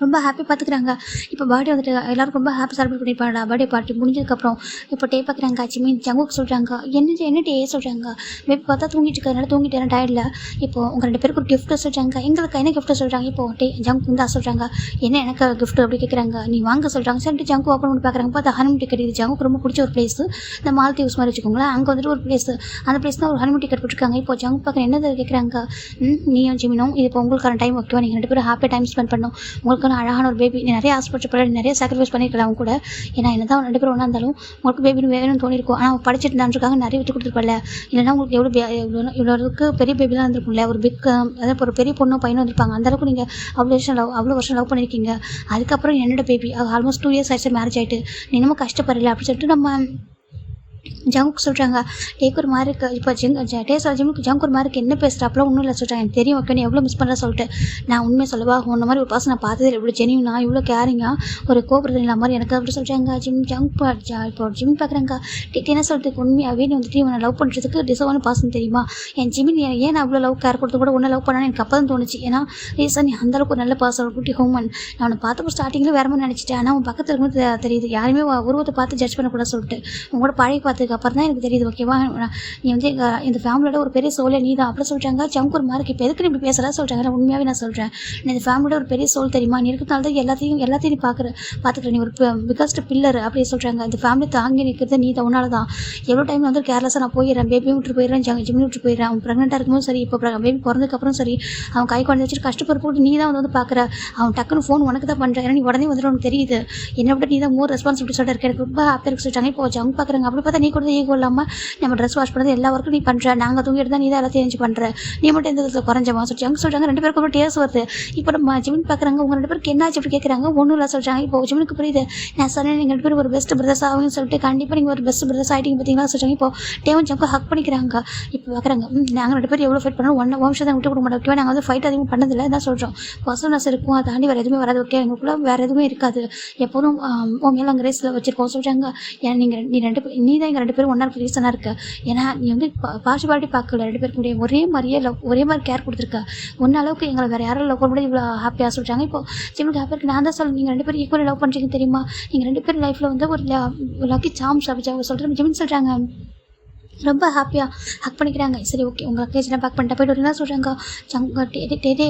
ரொம்ப ஹாப்பி பார்த்துக்கிறாங்க. இப்போ பர்த்டே வந்துட்டு எல்லாரும் ரொம்ப ஹாப்பி செலிப்ரேட் பண்ணியிருப்பாங்க. பர்த்டே பார்ட்டி முடிஞ்சதுக்கப்புறம் இப்போ டே பார்க்குறாங்க. ஜிமின் ஜங்குக்கு சொல்கிறாங்க, என்ன டே சொல்கிறாங்க. பேபி பார்த்தா தூங்கிட்டு இருக்கிறதுனால தூங்கிட்டு டயர்டில் இப்போ உங்கள் 2 பேருக்கு ஒரு கிஃப்ட்டு சொல்கிறாங்க. எங்களுக்கு என்ன கிஃப்ட்டு சொல்கிறாங்க. இப்போ டே ஜங்க் வந்து சொல்கிறாங்க, என்ன எனக்கு கிஃப்ட்டு அப்படி கேட்குறாங்க. நீ வாங்க சொல்கிறாங்க. சரிட்டு ஜங்கு ஓப்பன் பண்ணி பார்க்குறாங்க. பார்த்தா ஹனிமூன் டிக்கெட். இது ஜங்குக்கு ரொம்ப பிடிச்ச ஒரு பிளேஸ். இந்த மால்தீவ்ஸ் மாதிரி வச்சுக்கோங்களேன். அங்கே வந்துட்டு ஒரு பிளேஸ், அந்த பிளேஸ் தான் ஒரு ஹனிமூன் டிக்கெட் போட்டிருக்காங்க. இப்போ ஜங்கு பார்க்குற என்னது கேட்குறாங்க. நீயும் ஜிமினும் இது இப்போ உங்களுக்கான டைம் ஓகேவா, நீங்கள் 2 பேரும் ஹாப்பியாக டைம் ஸ்பெண்ட் பண்ணணும். உங்களுக்கு அழகான ஒரு பேபி, நிறைய ஆசைப்பட்டு நிறைய சாக்ரிஃபைஸ் பண்ணியிருக்கலாம் அவங்க கூட. ஏன்னா என்ன தான் 2 பேரும் ஒன்றா இருந்தாலும் உங்களுக்கு பேபின்னு வேணும்னு தோணிருக்கும். ஆனால் அவங்க படிச்சுட்டு இருந்தான்ருக்காங்க, நிறைய விட்டு கொடுத்துருப்பல. இல்லைன்னா உங்களுக்கு இவ்வளோ அளவுக்கு பெரிய பேபிலாம் இருந்திருக்கும்ல. ஒரு பிக் அதாவது ஒரு பெரிய பொண்ணும் பையனும் வந்திருப்பாங்க. அந்தளவுக்கு நீங்கள் அவ்வளோ வருஷம் லவ் பண்ணியிருக்கீங்க. அதுக்கப்புறம் என்னோட பேபி ஆல்மோஸ்ட் 2 இயர்ஸ் ஆயிடுச்சு மேரேஜ் ஆகிட்டு, நீ இன்னமும் கஷ்டப்படல அப்படின்னு சொல்லிட்டு நம்ம ஜங்குக்கு சொல்கிறாங்க. டேக்கு ஒரு மாதிரி இருக்குது. இப்போ ஜிம்முக்கு ஜங்க் ஒரு மாதிரி இருக்குது. என்ன பேசுகிறாப்பெல்லாம் ஒன்றும் இல்லை சொல்கிறாங்க. எனக்கு தெரியும் ஓகே நீ எவ்வளோ மிஸ் பண்ணுற சொல்லிட்டு. நான் உண்மையை சொல்லவா, உன்ன மாதிரி ஒரு பர்சன் நான் பார்த்தது இவ்வளோ ஜெனியூனா, இவ்வளோ கேரிங்காக, ஒரு கோபுரத்தில் இல்லாத மாதிரி எனக்கு அப்படி சொல்கிறாங்க. இப்போ ஜிம் பார்க்குறாங்க. என்ன சொல்கிறதுக்கு உண்மையாகவே நீ வந்துட்டு இவனை லவ் பண்ணுறதுக்கு டிசர்வான பர்சன் தெரியுமா. என் ஜிமின் ஏன் நான் அவ்வளோ லவ் கேர் கொடுத்து கூட ஒன்றை லவ் பண்ணான்னு எனக்கு அப்போ தான் தோணுச்சு. ஏன்னா ரீசன் நீ அந்தளவுக்கு ஒரு நல்ல பர்சன், ஒரு குட்டி ஹூமன். நான் அவனை பார்த்தப்போ ஸ்டார்டிங்கில் வேறு மாதிரி நினச்சிட்டேன். ஆனால் அவன் பக்கத்தில் இருக்கும்போது தெரியுது. யாருமே உருவத்தை பார்த்து ஜட்ஜ் பண்ணக்கூடாது சொல்லிட்டு உங்களோட பழகி பார்த்ததுக்கு அப்புறம் தான் எனக்கு தெரியுது ஓகேவா. நீ வந்து இந்த ஃபேமிலியோட ஒரு பெரிய சோலே நீ தான் அப்படி சொல்கிறாங்க. ஜங்க் ஒரு மாதிரி இப்போ எதுக்கு நீ இப்படி பேசுகிறா சொல்கிறாங்க. நான் உண்மையாகவே நான் சொல்கிறேன், நீ இந்த ஃபேமிலியோட ஒரு பெரிய சோல் தெரியுமா. நீ இருக்கிறதுனால தான் எல்லாத்தையும் நீ பார்த்துக்கிறேன். நீ ஒரு பிகஸ்ட் பில்லர் அப்படி சொல்கிறாங்க. இந்த ஃபேமிலி தாங்கி நிற்கிறது நீ தான், உன்னால தான். எவ்வளோ டைம் வந்து கேர்லெஸ்ஸாக நான் போயிடுறேன், பேபியும் விட்டு போயிடுறேன், ஜிம்னு விட்டு போயிடுறேன். அவன் ப்ரெக்னெண்ட்டாக இருக்கும்போது சரி, இப்போ பேபி பிறந்ததுக்கப்புறம் சரி, அவன் கை குழந்தை வச்சுட்டு கஷ்டப்படுறது நீ தான் வந்து பார்க்குற. அவன் டக்குன்னு ஃபோன் உனக்கு தான் பண்ணுறேன். ஏன்னா நீ உடனே வந்துட்டு உனக்கு தெரியுது. என்னை விட நீ தான் மோர் ரெஸ்பான்சிபிலிட்டி சொல்லிட்டு இருக்க. எனக்கு ரொம்ப ஹாப்பியாக இருக்கு சொல்லிட்டாங்க. இப்போ ஜங்க் பார்க்குறாங்க. அப்படி பார்த்தா நீ கூட ஈகோ இல்லாமல் நம்ம ட்ரெஸ் வாஷ் பண்ணுறது எல்லா ஒர்க்கும் நீ பண்ணுற, நாங்கள் தூங்கிட்டு தான் நீ தான் எல்லாத்தையும் எஞ்சி பண்ணுற, நீ மட்டும் எந்த விதத்தில் குறைஞ்சமா சொல்லி ஜங்க் சொல்கிறாங்க. 2 பேருக்கு அப்புறம் டேஸ் வருது. இப்போ நம்ம ஜிமின் பார்க்குறாங்க. உங்கள் 2 பேருக்கு என்னாச்சு அப்படி கேட்குறாங்க. ஒன்றும் இல்லை சொல்கிறாங்க. இப்போ ஜிமினுக்கு புரியுது. நான் சொன்னேன் நீங்கள் 2 பேரும் ஒரு பெஸ்ட் பிரதர்ஸ் ஆகுன்னு சொல்லிட்டு கண்டிப்பாக நீங்கள் ஒரு பெஸ்ட் பிரதர்ஸ் ஆகிட்டீங்க பார்த்தீங்களா சொல்கிறாங்க. இப்போ டேவன் ஜங்கும் ஹக் பண்ணிக்கிறாங்க. இப்போ பார்க்குறாங்க, நாங்கள் 2 பேரும் எவ்வளோ ஃபைட் பண்ணோம், வருஷம் தான் விட்டு கொடுக்க மாட்டோம் ஓகேவா. நாங்கள் வந்து ஃபைட் அதிகமாக பண்ணதில்லை தான் சொல்கிறோம். பர்சனஸ் இருக்கும், அதை தாண்டி வேறு எதுவுமே வராது ஓகே. எங்களுக்குள்ள வேறு எதுவுமே இருக்காது, எப்போதும் உன் மேலே அங்கே ரேஸில் வச்சுருக்கோம் சொல்கிறாங்க. ஏன்னா நீ தான் எங்கள் 2 பேரும் ஒன்றா இருக்க ரீசனாக இருக்க. ஏன்னா நீ வந்து பார்ட்டி பார்க்கல, 2 பேருக்கு முடியும் ஒரே மாதிரி கேர் கொடுத்துருக்க. ஒன்ன அளவுக்கு எங்களை வேறு யாரும் லவ் பண்ண இவ்வளோ ஹாப்பியாக சொல்கிறாங்க. இப்போ ஜிம்முக்கு ஹாப்பியாக இருக்கு. நான் தான் சொல்லுங்கள், நீங்கள் 2 பேரும் ஈக்குவலாக லவ் பண்ணுறீங்க தெரியுமா. நீங்கள் 2 பேரும் லைஃப்பில் வந்து ஒரு லக்கி சாம்ஸ் அப்படி சொல்கிறேன் ஜிம்னு சொல்கிறாங்க. ரொம்ப ஹாப்பியாக ஹக் பண்ணிக்கிறாங்க. சரி ஓகே உங்கள் லக்கேஜ் நான் பேக் பண்ணிட்டா போய்ட்டு வரீங்களா சொல்கிறாங்க.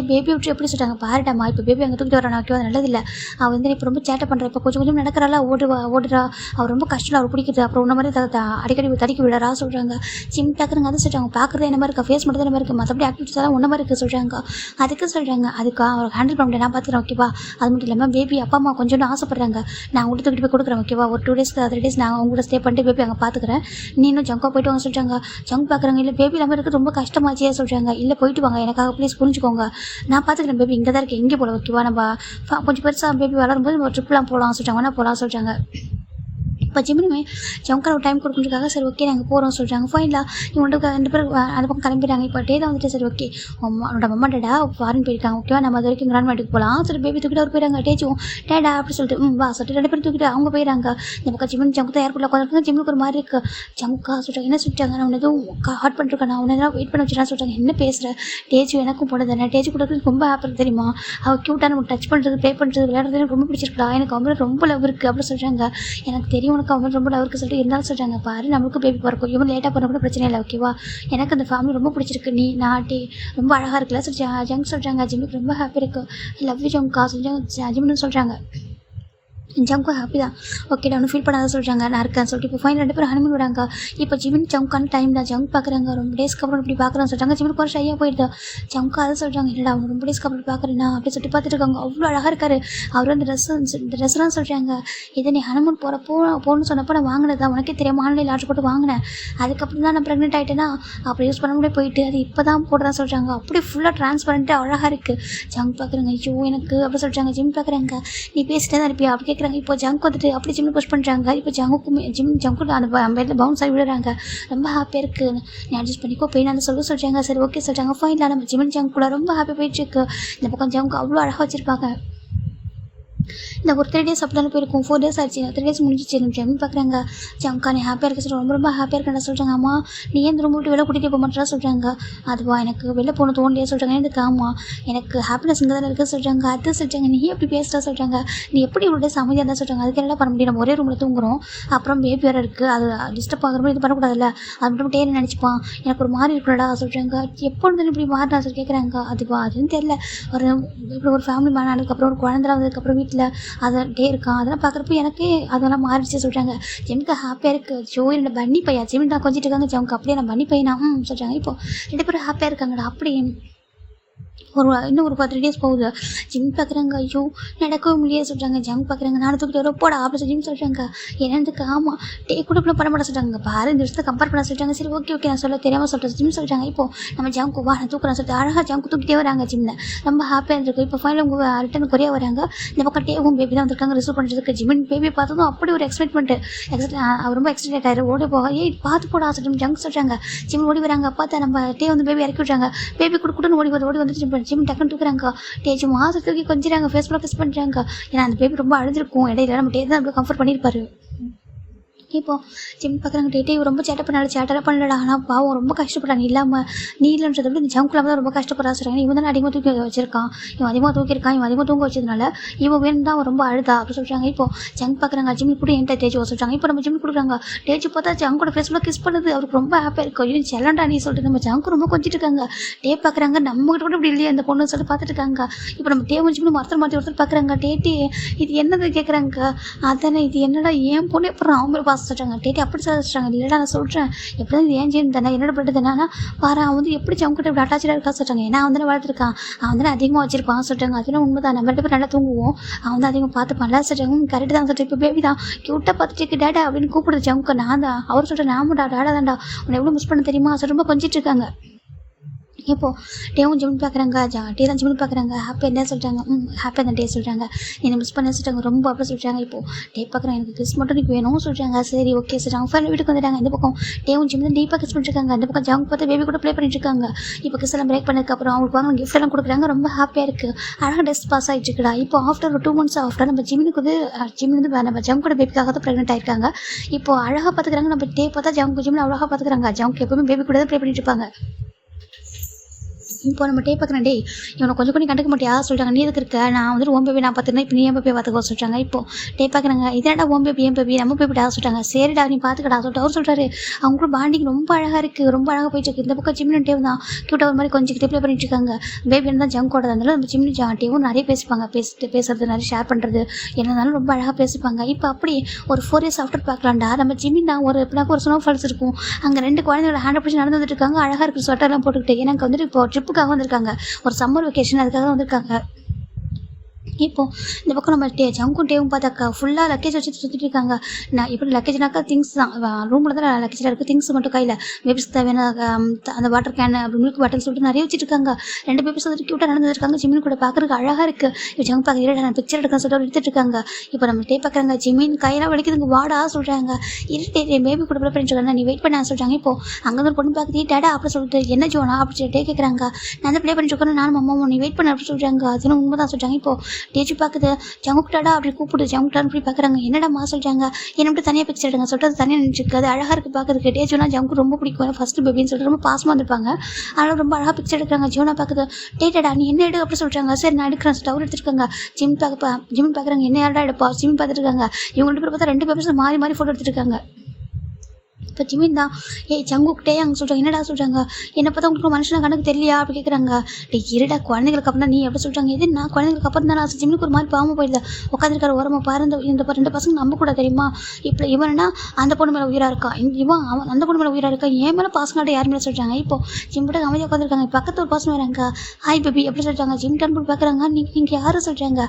பேபி விட்டு எப்படி சொல்கிறாங்க. பாருடாமா இப்போ பேபி அங்கே தூக்கிட்டு வரான் ஓகேவா, நல்லதில்லை. அவள் வந்து இப்போ ரொம்ப சேட்டை பண்ணுறா, இப்போ கொஞ்சம் நடக்கிறாளா, ஓடுறா, அவர் ரொம்ப கஷ்டம், அவர் பிடிக்கிறது. அப்புறம் உன்ன மாதிரி அடிக்கடி தடுக்கி விடுறா சொல்கிறாங்க. ஜிம் பார்க்குறாங்க. அதை சொல்கிறாங்க. பார்க்குறது என்ன மாதிரி இருக்கா, ஃபேஸ் மட்டும் தான் மாதிரி இருக்குது, மற்றபடி ஆக்டிவிட்டிஸ் எல்லாம் ஒன்றை மாதிரி இருக்குது சொல்கிறாங்க. அதுக்கு சொல்கிறாங்க, அதுக்கு அவர் ஹேண்டில் பண்ண முடியாது, நான் பார்த்துக்கிறேன் ஓகேவா. அது மட்டும் இல்லாமல் பேபி அப்பா அம்மா கொஞ்சம் ஆசைப்பட்றாங்க, நான் உங்களுக்கு தூக்கிட்டு போய் கொடுக்குறேன் ஓகேவா. ஒரு 2 டேஸ்க்கு 3 டேஸ் நான் உங்களோட ஸ்டே பண்ணிட்டு பேபி அங்கே பார்த்துக்கிறேன், நீனும் ஜங்கா போய்ட்டு வாங்க சொல்கிறாங்க. ஜங்க் பார்க்குறாங்க. இல்லை பேபி இல்லாமல் இருக்குது, ரொம்ப கஷ்டமாச்சியே சொல்கிறாங்க. இல்லை போயிட்டு வாங்க, எனக்காக ப்ளீஸ் புரிஞ்சுக்கோங்க, நான் பார்த்துக்கிறேன், பேபி இங்கே தான் இருக்குது, எங்கே போகல ஓகேவா. நம்ம கொஞ்சம் பெருசாக பேபி வளரும்போது நம்ம ட்ரிப்லாம் போகலாம் சொல்கிறாங்க. நான் போகலாம் சொல்கிறாங்க. இப்போ ஜிம்மினுமே ஜங்கான ஒரு டைம் கொடுக்குறதுக்காக சரி ஓகே நாங்கள் போகிறோம் சொல்கிறாங்க. ஃபைனலாக இவங்க 2 பேர் அந்த பக்கம் கிளம்பிடுறாங்க. இப்போ டே தான் வந்துட்டு சரி ஓகே அவனோட அம்மா டேடா ஃபாரின் போயிருக்காங்க ஓகேவா, நம்ம அது வரைக்கும் கிராண்ட் வீட்டுக்கு போகலாம். சரி பேபி தூக்கிட்டு அவர் போயிடாங்க. டேச்சும் டேடா அப்படி சொல்லிட்டு வா சொல்லிட்டு 2 பேரும் தூக்கிட்டு அவங்க போயிடறாங்க. இந்த பக்கம் ஜிம்மின் ஜங்கு தான் ஏர்போர்ட்டில் உட்காந்துருக்காங்க. ஜிம்முக்கு ஒரு மாதிரி இருக்குது. ஜங்கா சொல்கிறாங்க. என்ன சொல்லிட்டாங்க, நான் உன்னை எதுவும் ஹார்ட் பண்ணிருக்கேன், நான் உன்னை எதாவது வெயிட் பண்ண வச்சுட்டான்னு சொல்கிறாங்க. என்ன பேசுகிற டேச்சு, எனக்கும் போனது தானே, டேச்சு கொடுக்குறது ரொம்ப ஹாப்பி தெரியுமா, அவள் க்யூட்டாக நம்ம டச் பண்ணுறது ப்ளே பண்ணுறது விளையாடுறது எனக்கு ரொம்ப பிடிச்சிருக்கலாம், எனக்கு அவங்க ரொம்ப லவ் இருக்குது அப்படி சொல்கிறாங்க. எனக்கு தெரியும் உனக்கு அவங்க ரொம்ப லவ் இருக்குது சொல்லிட்டு இருந்தாலும் சொல்கிறாங்க. பாரு நம்மளுக்கு பேபி பிறக்கும், இவங்க லேட்டாக போகிற கூட பிரச்சனை இல்லை ஓகேவா, எனக்கு அந்த ஃபேமிலி ரொம்ப பிடிச்சிருக்கு, நீ நாட்டி ரொம்ப அழகாக இருக்குல்ல சொல்லிட்டு ஜங்க் சொல்கிறாங்க. ஜிம்முக்கு ரொம்ப ஹாப்பி இருக்குது, லவ் யூ ஜங்கா சொல்லிட்டு ஜிம்னு சொல்கிறாங்க. ஜங்கும் ஹாப்பி தான். ஓகேடா ஒன்றும் ஃபீல் பண்ணாத சொல்கிறாங்க, நான் இருக்கேன்னு சொல்லிட்டு இப்போ ஃபைனல் 2 பேரும் ஹனிமூன் விடாங்க. இப்போ ஜிமின் ஜங்கான டைம் தான். ஜங்க் பார்க்குறாங்க, ரொம்ப டேஸ்க்கு அப்புறம் இப்படி பார்க்குறேன்னு சொல்கிறாங்க. ஜிமினுக்கு ஒரு ஷையாக போயிடுது. ஜங்கு அதை சொல்கிறாங்க, இல்லைடா அவங்க ரொம்ப டேஸ்க்கு அப்புறம் பார்க்குறேன்னா அப்படி சொல்லிட்டு பார்த்துட்டு இருக்காங்க. அவ்வளோ அழகாக இருக்காரு அவர். அந்த ட்ரெஸ்லாம் சொல்கிறாங்க, இதை நீ ஹனிமூன் போகணும்னு சொன்னப்போ நான் வாங்கினது தான், உனக்கே தெரியாமல் ஆன்லைனில் ஆர்டர் போட்டு வாங்கினேன். அதுக்கப்புறம் தான் நான் ப்ரெக்னென்ட் ஆகிட்டேன்னா அப்படி யூஸ் பண்ண முடியாது போயிட்டு அது இப்போ தான் போடுறதா சொல்கிறாங்க. அப்படியே ஃபுல்லாக ட்ரான்ஸ்பரண்ட்டாக அழகாக இருக்குது. ஜங்க் பார்க்குறாங்க, ஐயோ எனக்கு அப்படி சொல்கிறாங்க. ஜிம் பார்க்குறாங்க, நீ பேசிட்டே தான் இருப்பியா அப்படி கேட்குறாங்க. இப்போ ஜங்க் வந்துட்டு அப்படி ஜிம்மில் புஷ் பண்ணுறாங்க. இப்போ ஜங்கு அந்த பெட்டில் பவுன்ஸ் ஆகி விடுறாங்க. ரொம்ப ஹாப்பியாக இருக்குது, நீ அட்ஜஸ்ட் பண்ணிக்கோ பெயின் அந்த சொல்கிறாங்க. சரி ஓகே சொல்கிறாங்க. ஃபைனலாக நம்ம ஜிமின் ஜங்க் கூட ரொம்ப ஹாப்பியாக போயிட்டுருக்கு. இந்த பக்கம் ஜங்கு அவ்வளோ அழகாக வச்சுருப்பாங்க. இந்த ஒரு 3 டேஸ் அப்படி போயிருக்கும். 4 டேஸ் ஆச்சு. 3 டேஸ் முடிஞ்சிச்சு. ஜெமின் பார்க்குறாங்க, ஜங்கா நீ ஹாப்பியாக இருக்க சொல்கிறேன், ரொம்ப ரொம்ப ஹாப்பியாக இருக்கேன் சொல்கிறாங்க. அம்மா நீ ஏன் ரொம்ப விட்டு வெளில கூட்டிகிட்டு போக மாட்டேறா சொல்கிறாங்க. அதுவா எனக்கு வெளில போகணும் தோண்டியே சொல்கிறாங்க. எனக்கு ஆமாம் எனக்கு ஹாப்பினஸ் இங்கே தானே இருக்குது சொல்கிறாங்க. அது சொல்கிறாங்க, நீ எப்படி பேசுகிறா சொல்கிறாங்க. நீ எப்படி இவ்வளோ டேஸ் அமைதியாக இருந்தால் சொல்கிறாங்க. அதுக்கு என்ன பண்ண முடியும், நம்ம ஒரே ரூமில் தூங்குறோம், அப்புறம் பேபி வேறு இருக்குது, அது டிஸ்டர்ப் ஆகிற மாதிரி இது பண்ணக்கூடாதுல்ல, அது மட்டும் டேன்னு நினச்சிப்பான், எனக்கு ஒரு மாதிரி இருக்கடா சொல்கிறாங்க. எப்போ வந்து இப்படி மாறினா சொல்லி கேட்குறாங்க. அதுவா அதுன்னு தெரியல, ஒரு ஃபேமிலி மேன் ஆனதுக்கப்புறம் ஒரு குழந்தை வந்ததுக்கப்புறம் வீட்டில் அதை இருக்கான், அதெல்லாம் பார்க்குறப்ப எனக்கே அதெல்லாம் மாறிடுச்சு சொல்கிறாங்க. ஜெமிக்கு ஹாப்பியாக இருக்குது. ஷோ என்னோட பன்னி பையா ஜெமின் தான் கொஞ்சிட்டு இருக்காங்க. ஜெமிக்கு அப்படியே நான் பன்னி பையனா சொல்கிறாங்க. இப்போ 2 பேரும் ஹாப்பியாக இருக்காங்கடா. அப்படி இன்னும் ஒரு 3 டேஸ் போகுது. ஜிம் பார்க்குறாங்க, ஐயோ நடக்கவே முடியாது சொல்கிறாங்க. ஜங்க் பார்க்குறாங்க, நானும் தூக்கிட்டு வர போடா அப்படி ஜிம் சொல்கிறாங்க. என்னதுக்கு ஆமாம் டே கூட இப்படி பண்ண மாட்டேன் சொல்கிறாங்க. பாரு இந்த விஷயத்தை கம்பேர் பண்ண சொல்கிறாங்க. சரி ஓகே நான் சொல்ல தெரியாமல் சொல்கிறேன் ஜிம் சொல்கிறாங்க. இப்போ நம்ம ஜங்கு வா நான் தூக்குறேன் சொல்லிட்டு அழகாக ஜங்கு தூக்கிட்டே வராங்க. ஜிம்மில் ரொம்ப ஹாப்பியாக இருந்திருக்கு. இப்போ ஃபைனல் உங்கள் ரிட்டன் கொரியா வராங்க. இந்த பக்கம் டேவும் பேபி தான் வந்திருக்காங்க ரிசீவ் பண்ணுறதுக்கு. ஜிமின் பேபி பார்த்ததும் அப்படி ஒரு எக்ஸைட்மெண்ட் அவர் ரொம்ப எக்ஸைட் ஆகிட்டாரு. ஓடி போக பார்த்து போடா சொல்லிட்டு ஜங்க் சொல்கிறாங்க. ஜிம் ஓடி வராங்க. பார்த்தா நம்ம டே வந்து பேபி இறக்கி விட்றாங்க. பேபி கொடுக்குன்னு ஓடி வந்துட்டு ஜிம் டக்குன்னு தூக்குறாங்க. டேஜ் மாதம் தூக்கி கொஞ்சிறாங்க, ஃபேஸ்புக்கில் கிஸ் பண்ணுறாங்க. ஏன்னா அந்த பேபி ரொம்ப அழுதுருக்கும். இடையில நம்ம டே தான் அப்படி கம்ஃபர்ட் பண்ணியிருப்பாரு. இப்போது ஜிம் பார்க்குறாங்க. டேட்டே ரொம்ப சேட்டை பண்ணாலும் சேட்டெல்லாம் பண்ணலடா, ஆனால் பாவம் ரொம்ப கஷ்டப்பட்டான். நீ இல்லைன்றதை விட இந்த ஜங்க் தான் ரொம்ப கஷ்டப்படுறா சொல்கிறாங்க. இவன் தானே அதிகமாக தூக்கி வச்சிருக்கான், இவன் அதிகமாக தூக்கியிருக்கான், இவன் அதிகமாக தூங்க வச்சதுனால இவன் வேணும் தான் ரொம்ப அழுதா அப்படி சொல்கிறாங்க. இப்போது ஜங்க் பார்க்குறாங்க. ஜிம்மி கூட என்கிட்ட தேஜ் சொல்கிறாங்க. இப்போ நம்ம ஜிம்மி கொடுக்குறாங்க. தேஜ் பார்த்தா ஜங்கோட ஃபேஸ்புக்கில் கிஸ் பண்ணுது. அவருக்கு ரொம்ப ஹாப்பியாக இருக்கும். ஐயோ செல்லண்டா நீ சொல்லிட்டு நம்ம ஜங்கு ரொம்ப கொஞ்சிட்டு இருக்காங்க. டே பார்க்குறாங்க, நம்மகிட்ட கூட இப்படி இல்லையா அந்த பொண்ணு சொல்லிட்டு பார்த்துட்டு இருக்காங்க. இப்போ நம்ம டே ஜிம்மி ஒருத்தர் பார்க்குறாங்க. டேட்டி இது என்னது கேட்குறாங்க. அதானே இது என்னடா ஏன் பொண்ணு அப்புறம் அவங்க பாச சொல்கிறாங்க. டேட்டி அப்படி சொல்கிறாங்க. இல்லைடா நான் சொல்கிறேன் எப்படி தான் ஏன் ஜெயின் தானே என்னோட பண்ணுறது என்னன்னா பாரு அவன் வந்து எப்படி ஜம்கிட்ட இப்படி அட்டாச்சாக இருக்கா சொல்கிறாங்க. ஏன்னா அவன் தானே வளர்த்துருக்கான், அவன் தானே அதிகமாக வச்சிருப்பான் சொல்கிறாங்க. அதுனா உண்மை தான், நம்ம 2 பேர் நல்லா தூங்குவோம், அவன் வந்து அதிகமாக பார்த்துப்பான்ல சொல்கிறாங்க. கரெக்டு தான் சொல்லிட்டு இப்போ பேபி தான் க்யூட்டாக பார்த்துட்டு டேடா அப்படின்னு கூப்பிடுது ஜம்க்கு. நான் தான் அவர் சொல்கிறேன், நாமடா டேடா தான்டா உன்னை எவ்வளோ மிஸ் பண்ண தெரியுமா சொல்ல ரொம்ப கொஞ்சிட்டு இருக்காங்க. இப்போது டேவும் ஜிமின் பார்க்குறாங்க. டே தான் ஜிமின் பார்க்குறாங்க. ஹாப்பியாக என்ன சொல்கிறாங்க. ஹாப்பியாக தான் டே சொல்கிறாங்க. என்னை மிஸ் பண்ண சொல்கிறாங்க ரொம்ப அப்படி சொல்கிறாங்க. இப்போது டே பார்க்குறாங்க. எனக்கு கிஸ் மட்டும் எனக்கு வேணும் சொல்கிறாங்க. சரி ஓகே சொல்கிறாங்க. ஃபைனல் வீட்டுக்கு வந்துட்டாங்க. இந்த பக்கம் டேவும் ஜிமின் டீப்பாக கிஸ் பண்ணிருக்காங்க. அந்த பக்கம் ஜாங் பார்த்து பேபி கூட ப்ளே பண்ணிட்டு இருக்காங்க. இப்போ கிஸ் எல்லாம் பிரேக் பண்ணதுக்கப்புறம் அவங்களுக்கு வாங்க கிஃப்ட் எல்லாம் கொடுக்குறாங்க. ரொம்ப ஹாப்பியாக இருக்குது. அழகாக டெஸ்ட் பாஸ் ஆகிட்டு இருக்குடா. இப்போ ஆஃப்டர் ஒரு 2 months ஆஃப்டர் நம்ம ஜிமினுக்கு வந்து நம்ம ஜாங் கூட பேபிக்காக தான் ப்ரெக்னென்ட் ஆயிருக்காங்க. இப்போ அழகாக பார்த்துக்கிறாங்க. நம்ம டே பார்த்தா ஜாங் ஜிமின் அழகாக பார்த்துக்கிறாங்க. ஜாங்க்கு எப்பவுமே பேபி கூட தான் ப்ளே பண்ணிட்டு இருப்பாங்க. இப்போ நம்ம டே பார்க்குறேன். டே இவனை கொஞ்சம் கொஞ்சம் கண்டுக்க மாட்டியா சொல்கிறாங்க. நீ எதுக்கு இருக்க, நான் வந்துட்டு ஓம் பேபி நான் பார்த்துக்கிறேன், இப்போ நீ ஏன் பேபி பார்த்துக்கோ சொல்கிறாங்க. இப்போ டே பார்க்குறாங்க. இதேடா ஓம் பேபி ஏன் பேபி நம்ம பேபிடா சொல்கிறாங்க. சரிடா நீ பார்த்துக்கடா சொல்லிட்டு அவர் சொல்கிறாரு. அவங்களோட பாண்டிங் ரொம்ப அழகாக இருக்குது, ரொம்ப அழகாக போயிட்டு இருக்கு. இந்த பக்கம் ஜிம்மின் டேவும் தான் க்யூட்டாக ஒரு மாதிரி கொஞ்சம் ப்ளே பண்ணிட்டு இருக்காங்க. பேபி தான் ஜங்கோட இருந்தாலும் நம்ம ஜிம்மின் டேவும் நிறைய பேசிப்பாங்க, பேசுறது நிறைய ஷேர் பண்ணுறது என்னன்னாலும் ரொம்ப அழகாக பேசிப்பாங்க. இப்போ அப்படி ஒரு 4 years ஆஃப்டர் பார்க்கலாம்டா. நம்ம ஜிம்மின் தான் ஒரு ஸ்னோ ஃபால்ஸ் இருக்கும், அங்கே 2 குழந்தைங்களோட ஹேண்ட் பிடிச்சி நடந்து வந்துட்டு இருக்காங்க. அழகாக இருக்குது ஸ்வெட்டர்லாம் போட்டுக்கிட்டு. எனக்கு வந்துட்டு இப்போ ட்ரிப்புக்காக வந்திருக்காங்க, ஒரு சம்மர் வெக்கேஷன் அதுக்காக வந்திருக்காங்க. இப்போது இந்த பக்கம் நம்ம ஜங்கும் டேவும் பார்த்தாக்கா ஃபுல்லாக லக்கேஜ் வச்சு சுற்றிட்டு இருக்காங்க. நான் எப்படி லக்கேஜ்னாக்கா திங்ஸ் தான், ரூமில் தான் லக்கேஜில் இருக்குது, திங்ஸ் மட்டும் கையில் பேபிஸ்க்கு தேவையான அந்த வாட்டர் கேன் அப்படி மில்க் பாட்டில் சொல்லிட்டு நிறைய வச்சுருக்காங்க. 2 பேபிஸ் வந்துட்டு க்யூட்டாக நடந்துருக்காங்க. ஜிமின் கூட பார்க்குறதுக்கு அழகாக இருக்குது. இப்போ ஜங்க் பார்க்க நான் பிக்சர் எடுக்க சொல்லிட்டு எடுத்துகிட்டு இருக்காங்க. இப்போ நம்ம டே பார்க்குறாங்க. ஜிமின் கையெல்லாம் வலிக்குதுங்க வாடா சொல்கிறாங்க. என் பேபி கூட ப்ளே பண்ணிட்டு இருக்காங்க, நீ வெயிட் பண்ண சொல்கிறாங்க. இப்போது அங்கே ஒரு பொண்ணு பார்க்குறது டேடா அப்படி சொல்லிட்டு என்ன ஜோனா அப்படி சொல்லிட்டு கேட்குறாங்க. நான் தான் ப்ளே பண்ணிட்டு இருக்கேன், நானும் அம்மா நீ வெயிட் பண்ண அப்படி சொல்கிறாங்க. அதுவும் உண்மை தான் சொல்கிறாங்க. இப்போது டேஜி பார்க்குது. ஜங்குட்டாடா அப்படி கூப்பிடுது. ஜங்குட்டான்னு அப்படி பார்க்குறாங்க. என்னடாமா சொல்கிறாங்க. என்னை மட்டும் தனியாக பிக்சர் எடுங்க சொல்லிட்டு அது தனியாக நினச்சிருக்கு. அது அழகாக இருக்குது பார்க்குறதுக்கு. டேஜோனா ஜங்கு ரொம்ப பிடிக்கும், ஃபஸ்ட்டு பேபின்னு சொல்லிட்டு ரொம்ப பாசமாக இருந்திருப்பாங்க. அதனால் ரொம்ப அழகாக பிக்சர் எடுக்கிறாங்க. ஜோனா பார்க்குது. டேட்டடா நீ என்ன எடு அப்படி சொல்கிறாங்க. சரி நான் எடுக்கிறேன் சொல்லிட்டு அவர் எடுத்துருக்காங்க. ஜிம் பார்க்குறாங்க. என்ன யாரா எடுப்பா ஜிம் பார்த்துட்டு இருக்காங்க. இவங்க 2 பேர் பார்த்தா 2 பேரும் மாறி மாறி ஃபோட்டோ எடுத்துருக்காங்க. இப்போ ஜிமின் தான் ஜங்குக்கிட்டே அங்கே சொல்கிறாங்க, என்னடா சொல்கிறாங்க, என்னை பார்த்தா உங்களுக்கு மனுஷனை கணக்கு தெரியலையா அப்படி கேட்குறாங்க. இருடா குழந்தைங்களுக்கு அப்புறம் தான் நீ எப்படி சொல்கிறாங்க, இது நான் குழந்தைங்களுக்கு அப்புறம் தான் நான் ஜிம்முக்கு ஒரு மாதிரி பாவமாக போயிடுது உட்காந்துருக்காரு ஓரமாக பாரு, இந்த 2 பசங்க நம்ப கூட தெரியுமா, இப்போ இவனா அந்த பொண்ணு மேலே உயிராக இருக்கா, இவன் அவன் அந்த பொண்ணு மேலே உயிராக இருக்கா, என் மேலே பாசங்காட்ட யார் மேலே சொல்கிறாங்க. இப்போ ஜிம்மிட்ட அமைதியாக உட்காந்துருக்காங்க. பக்கத்து ஒரு பசங்க வராங்க, ஹாய் பேபி எப்படி சொல்கிறாங்க. ஜிம் டர்ன் போட்டு பார்க்குறாங்க, நீங்கள் யாரும் சொல்கிறாங்க,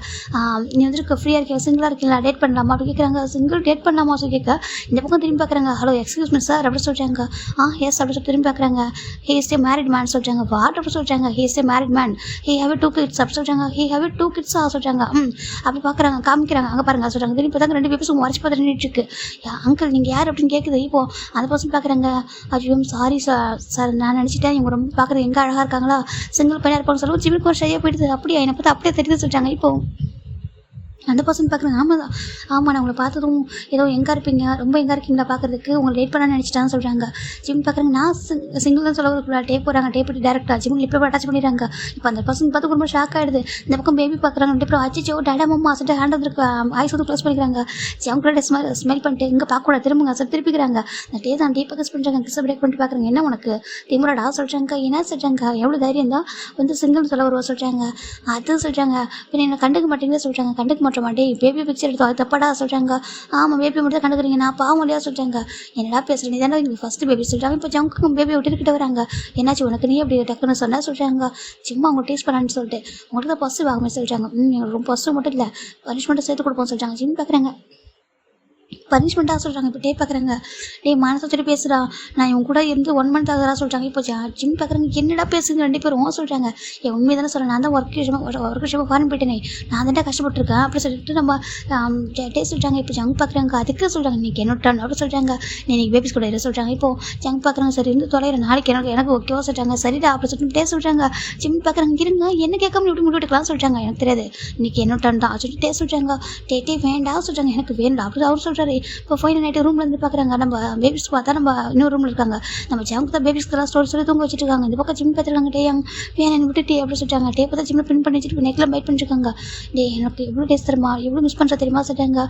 நீ வந்துருக்கு ஃப்ரீயாக இருக்கீங்க, சிங்கிளாக இருக்கீங்களா, டேட் பண்ணலாமா அப்படி கேட்குறாங்க. சிங்கிள் டேட் பண்ணலாமா சொல்லி கேட்க இந்த பக்கம் திரும்பி பார்க்குறாங்க. ஹலோ எக்ஸ்கியூஸ் மீ சார் அப்படி சொல்கிறாங்க. எஸ் அப்படி சொல்லி திரும்பி பார்க்குறாங்க. He is a married man சொல்கிறாங்க. வாட் அப்படி சொல்கிறாங்க. He is a married man, he have 2 kids அப்படி சொல்கிறாங்க. ஹே ஹேவ் 2 kids சொல்கிறாங்க. அப்படி பார்க்குறாங்க, காமிக்கிறாங்க. அங்கே பாருங்க சொல்கிறாங்க. திரும்பி பார்த்தாங்க 2 பேரும் மறைச்சு பார்த்து நின்றுட்டு இருக்கு. அங்கிள் நீங்கள் யார் அப்படின்னு கேட்குது. இப்போ அந்த பர்சன் பார்க்குறாங்க. ஐயோ சாரி சார் நான் நினச்சிட்டேன் இவங்க ரொம்ப பார்க்குறது எங்கே அழகாக இருக்காங்களா, சிங்கிள் பையனாக இருப்பாங்க சொல்லுவோம். ஜிம்முக்கு ஒரு ஷையாக போயிடுது. அப்படியே என்னை பார்த்து அப்படியே தெரியுது சொல்கிறாங்க. இப்போ அந்த பர்சன் பார்க்குறாங்க. ஆமாம் நான் உங்களை பார்த்ததும் ஏதோ எங்கே இருப்பீங்க, ரொம்ப எங்கே இருக்கீங்களா பார்க்குறதுக்கு, உங்களை டேட் பண்ண நினச்சிட்டான்னு சொல்கிறாங்க. ஜிம் பார்க்குறாங்க. நான் சிங்கிள் தான் சொல்ல டேப் போகிறாங்க. டேப் போட்டு டேரெக்டாக ஜிம் இப்போ அட்டாச் பண்ணிடுறாங்க. இப்போ அந்த பர்சன் பார்த்து ரொம்ப ஷாக் ஆகிடுது. இந்த பக்கம் பேபி பார்க்குறாங்க. 2 பேரும் அச்சிச்சோ டேடா மம்மா சொல்லிட்டு ஹேண்ட் வந்துருக்கு ஐஸ் வந்து க்ளோஸ் பண்ணிக்கிறாங்க. அவங்களோட ஸ்மெல் பண்ணிட்டு இங்கே பார்க்கக்கூடாது திரும்புங்க சார் திருப்பிக்கிறாங்க. அந்த டே தான் டீப்பாக கிஸ் பண்ணுறாங்க. கிஸ் பிரேக் பண்ணிட்டு பார்க்குறாங்க. என்ன உனக்கு திமுறாடா சொல்கிறாங்க. என்ன சொல்கிறாங்க, எவ்வளோ தைரியம் தான் வந்து சிங்கிள்னு சொல்ல வருவா சொல்கிறாங்க. அது சொல்கிறாங்க. பின்ன என்ன கண்டுக்க மாட்டேங்குது சொல்கிறாங்க. கண்டுக்க மாட்டேன் பேபி பிக்சர் எடுத்தோம் அது தப்பாடா சொல்கிறாங்க. ஆமாம் பேபி மட்டும் தான் கண்டுக்கிறீங்க, நான் பாவம் இல்லையா சொல்கிறாங்க. என்னடா பேசுகிறேன், நீ தானே இங்கே ஃபஸ்ட்டு பேபி சொல்கிறாங்க. இப்போ ஜங்கு பேபி விட்டுக்கிட்டு வராங்க. என்னாச்சு உனக்கு, நீ அப்படி டக்குன்னு சொன்னால் சொல்கிறாங்க. சும்மா அவங்க டேஸ்ட் பண்ணான்னு சொல்லிட்டு உங்களுக்கு தான் பசு வாங்குமே சொல்கிறாங்க. ரொம்ப பசு மட்டும் இல்லை பனிஷ்மெண்ட்டை சேர்த்து கொடுப்போம் சொல்கிறாங்க. ஜிம் பார்க்குறாங்க. பனிஷ்மெண்ட்டாக சொல்கிறாங்க. இப்போ டே பார்க்குறாங்க. மனசை வச்சுட்டு பேசுகிறா, நான் இவங்க கூட இருந்து 1 month ஆகுறா சொல்கிறாங்க. இப்போ ஜிம் பார்க்குறாங்க. என்னடா பேசுங்க 2 பேரும் சொல்கிறாங்க. உண்மையை தானே சொல்கிறேன், நான் தான் ஒர்க் விஷயமா ஃபாரின் போயிட்டேனே, நான் தான் கஷ்டப்பட்டுருக்கேன் அப்படி சொல்லிட்டு நம்ம டே சொல்கிறாங்க. இப்போ ஜங்க் பார்க்குறாங்க. அதுக்கு சொல்கிறாங்க இன்றைக்கி என்ன டன் அப்படி சொல்கிறாங்க. நீ இன்றைக்கி பேபிஸ் கூட இரு சொல்கிறாங்க. இப்போ ஜங்க் பார்க்குறாங்க. சரி இருந்து தொலைகிற நாளைக்கு எனக்கு ஓகேவா சொல்கிறாங்க. சரிடா அப்படி சொல்லிட்டு டே சொல்கிறாங்க. ஜிம் பார்க்குறாங்க. இருங்க என்ன கேட்காம இப்படி முடிவு எடுக்கலாம் சொல்கிறாங்க. எனக்கு தெரியாது இன்றைக்கி என்ன டன் தான் சொல்லிட்டு டே சொல்கிறாங்க. டே வேண்டாம் சொல்கிறாங்க. எனக்கு வேண்டாம் அப்படி அவர் சொல்கிறாரு. இப்போ ஃபைனல் நைட்டு ரூமில் இருந்து பார்க்குறாங்க. நம்ம பேபிஸ் பார்த்தா நம்ம இன்னொரு ரூமில் இருக்காங்க. நம்ம ஜாமுக்கு தான் பேபிஸ்க்கெல்லாம் சொல்லி தூங்க வச்சுட்டு இருக்காங்க. இந்த பக்கம் ஜிம் பார்த்துருக்காங்க. வேணும் விட்டு டே அப்படி சொல்லிட்டாங்க. டே பார்த்தா ஜிம்மில் பின் பண்ணி வச்சுட்டு நெக்கில் பைட் பண்ணிருக்காங்க. எனக்கு எவ்வளோ டேஸ் தெரியுமா, எவ்வளோ மிஸ் பண்ணுற தெரியுமா சொல்லிட்டாங்க.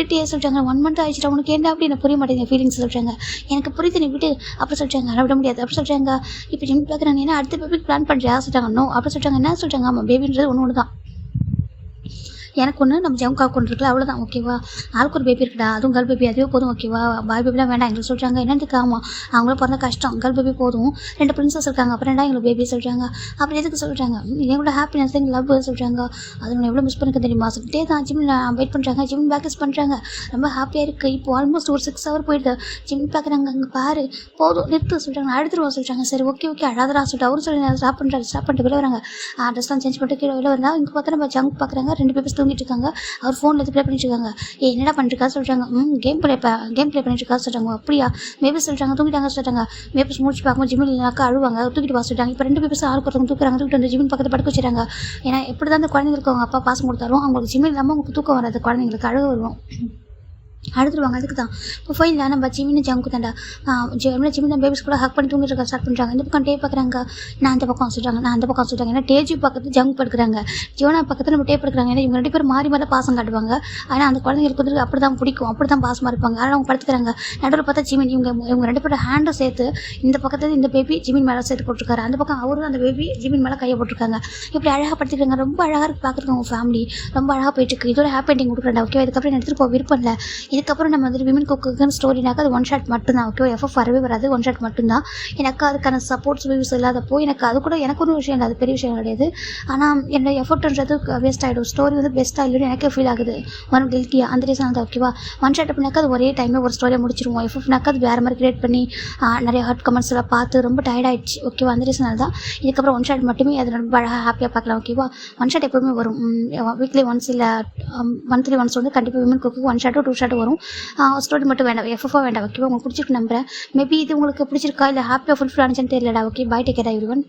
விட்டு சொல்லிட்டாங்க. 1 month ஆயிடுச்சுட்டு உனக்கு என்ன அப்படி எனக்கு புரிய மாட்டேங்குது ஃபீலிங்ஸ் சொல்லிட்டாங்க. எனக்கு புரியுது நீ விட்டு அப்படி சொல்லிட்டாங்க. அதை விட முடியாது அப்படி சொல்லிட்டாங்க. இப்போ ஜிம் பார்க்குறாங்க. ஏன்னா அடுத்த பேபிக்கு பிளான் பண்ணுறியா சொல்லிட்டாங்க. நோ அப்படி சொல்லிட்டாங்க. என்ன சொல்லிட்டாங்க. ஆமாம் பேபின்றது ஒன்று தான், எனக்கு ஒன்று நம்ம ஜவுக்கா கொண்டு இருக்குல்ல அவ்வளோதான் ஓகேவா. ஆளுக்கு ஒரு பேபி இருக்குடா, அதுவும் கேர்ள் பேபி அதுவே போதும் ஓகேவா. பாய் பேபிலாம் வேண்டாம் எங்களுக்கு சொல்கிறாங்க. என்னதுக்கு ஆமாம் அவங்களும் பிறந்த கஷ்டம், கேர்ள் பேபி போதும். 2 பிரின்சஸ் இருக்காங்க, அப்புறம் ரெண்டா எங்களுக்கு பேபி சொல்கிறாங்க. அப்புறம் எதுக்கு சொல்கிறாங்க. எங்களோட ஹாப்பினஸ் எங்கள் லவ் சொல்கிறாங்க. அது உங்களை எவ்வளோ மிஸ் பண்ணிக்க தெரியுமா சொல்லிட்டே தான் ஜிம் வெயிட் பண்ணுறாங்க. ஜிம் பேக்கஸ் பண்ணுறாங்க. ரொம்ப ஹாப்பியாக இருக்குது. இப்போ ஆல்மோஸ்ட் ஒரு 6 hour போயிடுது. ஜிம் பார்க்குறாங்க. அங்கே பாரு போதும் நிறுத்து சொல்கிறாங்க. அடுத்துருவா சொல்கிறாங்க. சரி ஓகே அழாதரா சொல்லிட்டு அவரும் சொல்லி ஸ்டாப் பண்ணிட்டு வெளில வராங்க. ட்ரெஸ்லாம் சேஞ்ச் பண்ணிட்டு கீழே வெளில வந்தால் இங்கே பார்த்தா நம்ம ஜங்க் பார்க்குறாங்க. 2 பேபிஸ் தூங்கிட்டு இருக்காங்க. அவர் ஃபோனில் எடுத்து ப்ளே பண்ணிட்டு இருக்காங்க. என்னடா பண்ணிருக்கா சொல்கிறாங்க. கேம் ப்ளே பண்ணிட்டு இருக்கா சொல்கிறாங்க. அப்படியா மேபி சொல்கிறாங்க. தூங்கிட்டாங்க சொல்கிறாங்க. மேபி முடிச்சு பார்க்கும்போது ஜிம்மில் இல்லைனாக்கா அழுவாங்க. தூக்கிட்டு வா சொல்கிறாங்க. இப்போ 2 பேபிஸ் ஆளுக்கு ஒருத்தவங்க தூக்குறாங்க. தூக்கிட்டு வந்து ஜிம்மில் பக்கத்தில் படுக்க வச்சுறாங்க. ஏன்னா எப்படி தான் அந்த குழந்தைங்களுக்கு அவங்க அப்பா பாசம் கொடுத்தாலும் அவங்களுக்கு ஜிம்மில் இல்லாமல் அவங்களுக்கு தூக்கம் வராது, குழந்தைங்களுக்கு அழுக வரும், அழுதுருவாங்க. அதுக்கு தான் இப்போ ஃபைனில் நம்ம ஜிமின்னு ஜங்கு தாண்டா ஜிம்மி தான் பேபிஸ் கூட ஹக் பண்ணி தூங்கிட்டு இருக்க ஸ்டார்ட் பண்ணுறாங்க. இந்த பக்கம் டே பார்க்குறாங்க. நான் அந்த பக்கம் சொல்கிறாங்க. ஏன்னா டேஜி பக்கத்து ஜங்க் படுக்கிறாங்க. ஜோனா பக்கத்தில் நம்ம டே படுக்கிறாங்க. ஏன்னா இவங்க 2 பேரும் மாறி மாறி பாசம் காட்டுவாங்க. ஆனால் அந்த குழந்தைங்களுக்கு வந்து அப்படி தான் பிடிக்கும், அப்படி தான் பாசமாக இருப்பாங்க. ஆனால் அவங்க படுத்துக்கிறாங்க. நடுவில் பார்த்தா ஜிமின் இவங்க 2 பேரும் ஹேண்டும் சேர்த்து இந்த பக்கத்தில் இந்த பேபி ஜிமின் மேலே சேர்த்து போட்டிருக்காரு. அந்த பக்கம் அவரும் அந்த பேபி ஜிமின் மேலே கையை போட்டிருக்காங்க. இப்படி அழகாக படுத்துக்கிறாங்க. ரொம்ப அழகாக இருக்குது பார்க்குறவங்க. அவங்க ஃபேமிலி ரொம்ப அழகாக போயிட்டுருக்கு. இதோட ஹாப்பி எண்டிங் கொடுக்குறேன் ஓகே. இதுக்கப்புறம் எடுத்துகிட்டு போக விருப்பம் இல்லை. இதுக்கப்புறம் நம்ம வந்து விமன் குக்குன்னு ஸ்டோரினாக்கா அது 1 shot மட்டும்தான் ஓகே. எஃப்எஃப் வரவே வராது, 1 shot மட்டும்தான். எனக்கு அதுக்கான சப்போர்ட்ஸ் வியூஸ் இல்லாதப்போ எனக்கு அது கூட எனக்கு ஒரு விஷயம் இல்லை, அது பெரிய விஷயம் கிடையாது. ஆனால் என்னோட எஃபர்ட்ன்றது வேஸ்ட் ஆகிடும். ஸ்டோரி வந்து பெஸ்ட்டாக இல்லைன்னு எனக்கே ஃபீல் ஆகுது. ஒன் கில்ட்டியாக அந்த ரீசன் தான் ஓகேவா. 1 shot அப்படின்னாக்கா அது ஒரே டைமில் ஒரு ஸ்டோரியை முடிச்சிருவோம். எஃப்எஃப்னாக்கா அது வேறு மாதிரி கிரியேட் பண்ணி நிறைய ஹர்ட் கமெண்ட்ஸ் எல்லாம் பார்த்து ரொம்ப டயர்ட் ஆகிடுச்சு ஓகேவா. அந்த ரீசனால் தான் இதுக்கப்புறம் 1 shot மட்டுமே அது ரொம்ப அழகாக ஹாப்பியாக பார்க்கலாம் ஓகேவா. 1 shot எப்போவுமே வரும். வீக்லி ஒன்ஸ் இல்லை மந்த்லி ஒன்ஸ் வந்து கண்டிப்பாக விமன் குக்கு 1 shot 2 shot வரும். ஸ்டோரி மட்டும் வேண்டாம், எஃப்எஃபாக வேண்டாம் ஓகேவா. உங்களுக்கு பிடிச்சிருக்கு நம்புறேன். மேபி இது உங்களுக்கு பிடிச்சிருக்கா இல்லை ஹாப்பியாக ஃபுல்ஃபில் ஆனிச்சுன்னு தெரியலடா ஓகே. பாய், டேக் கேர் எவ்ரிவன்.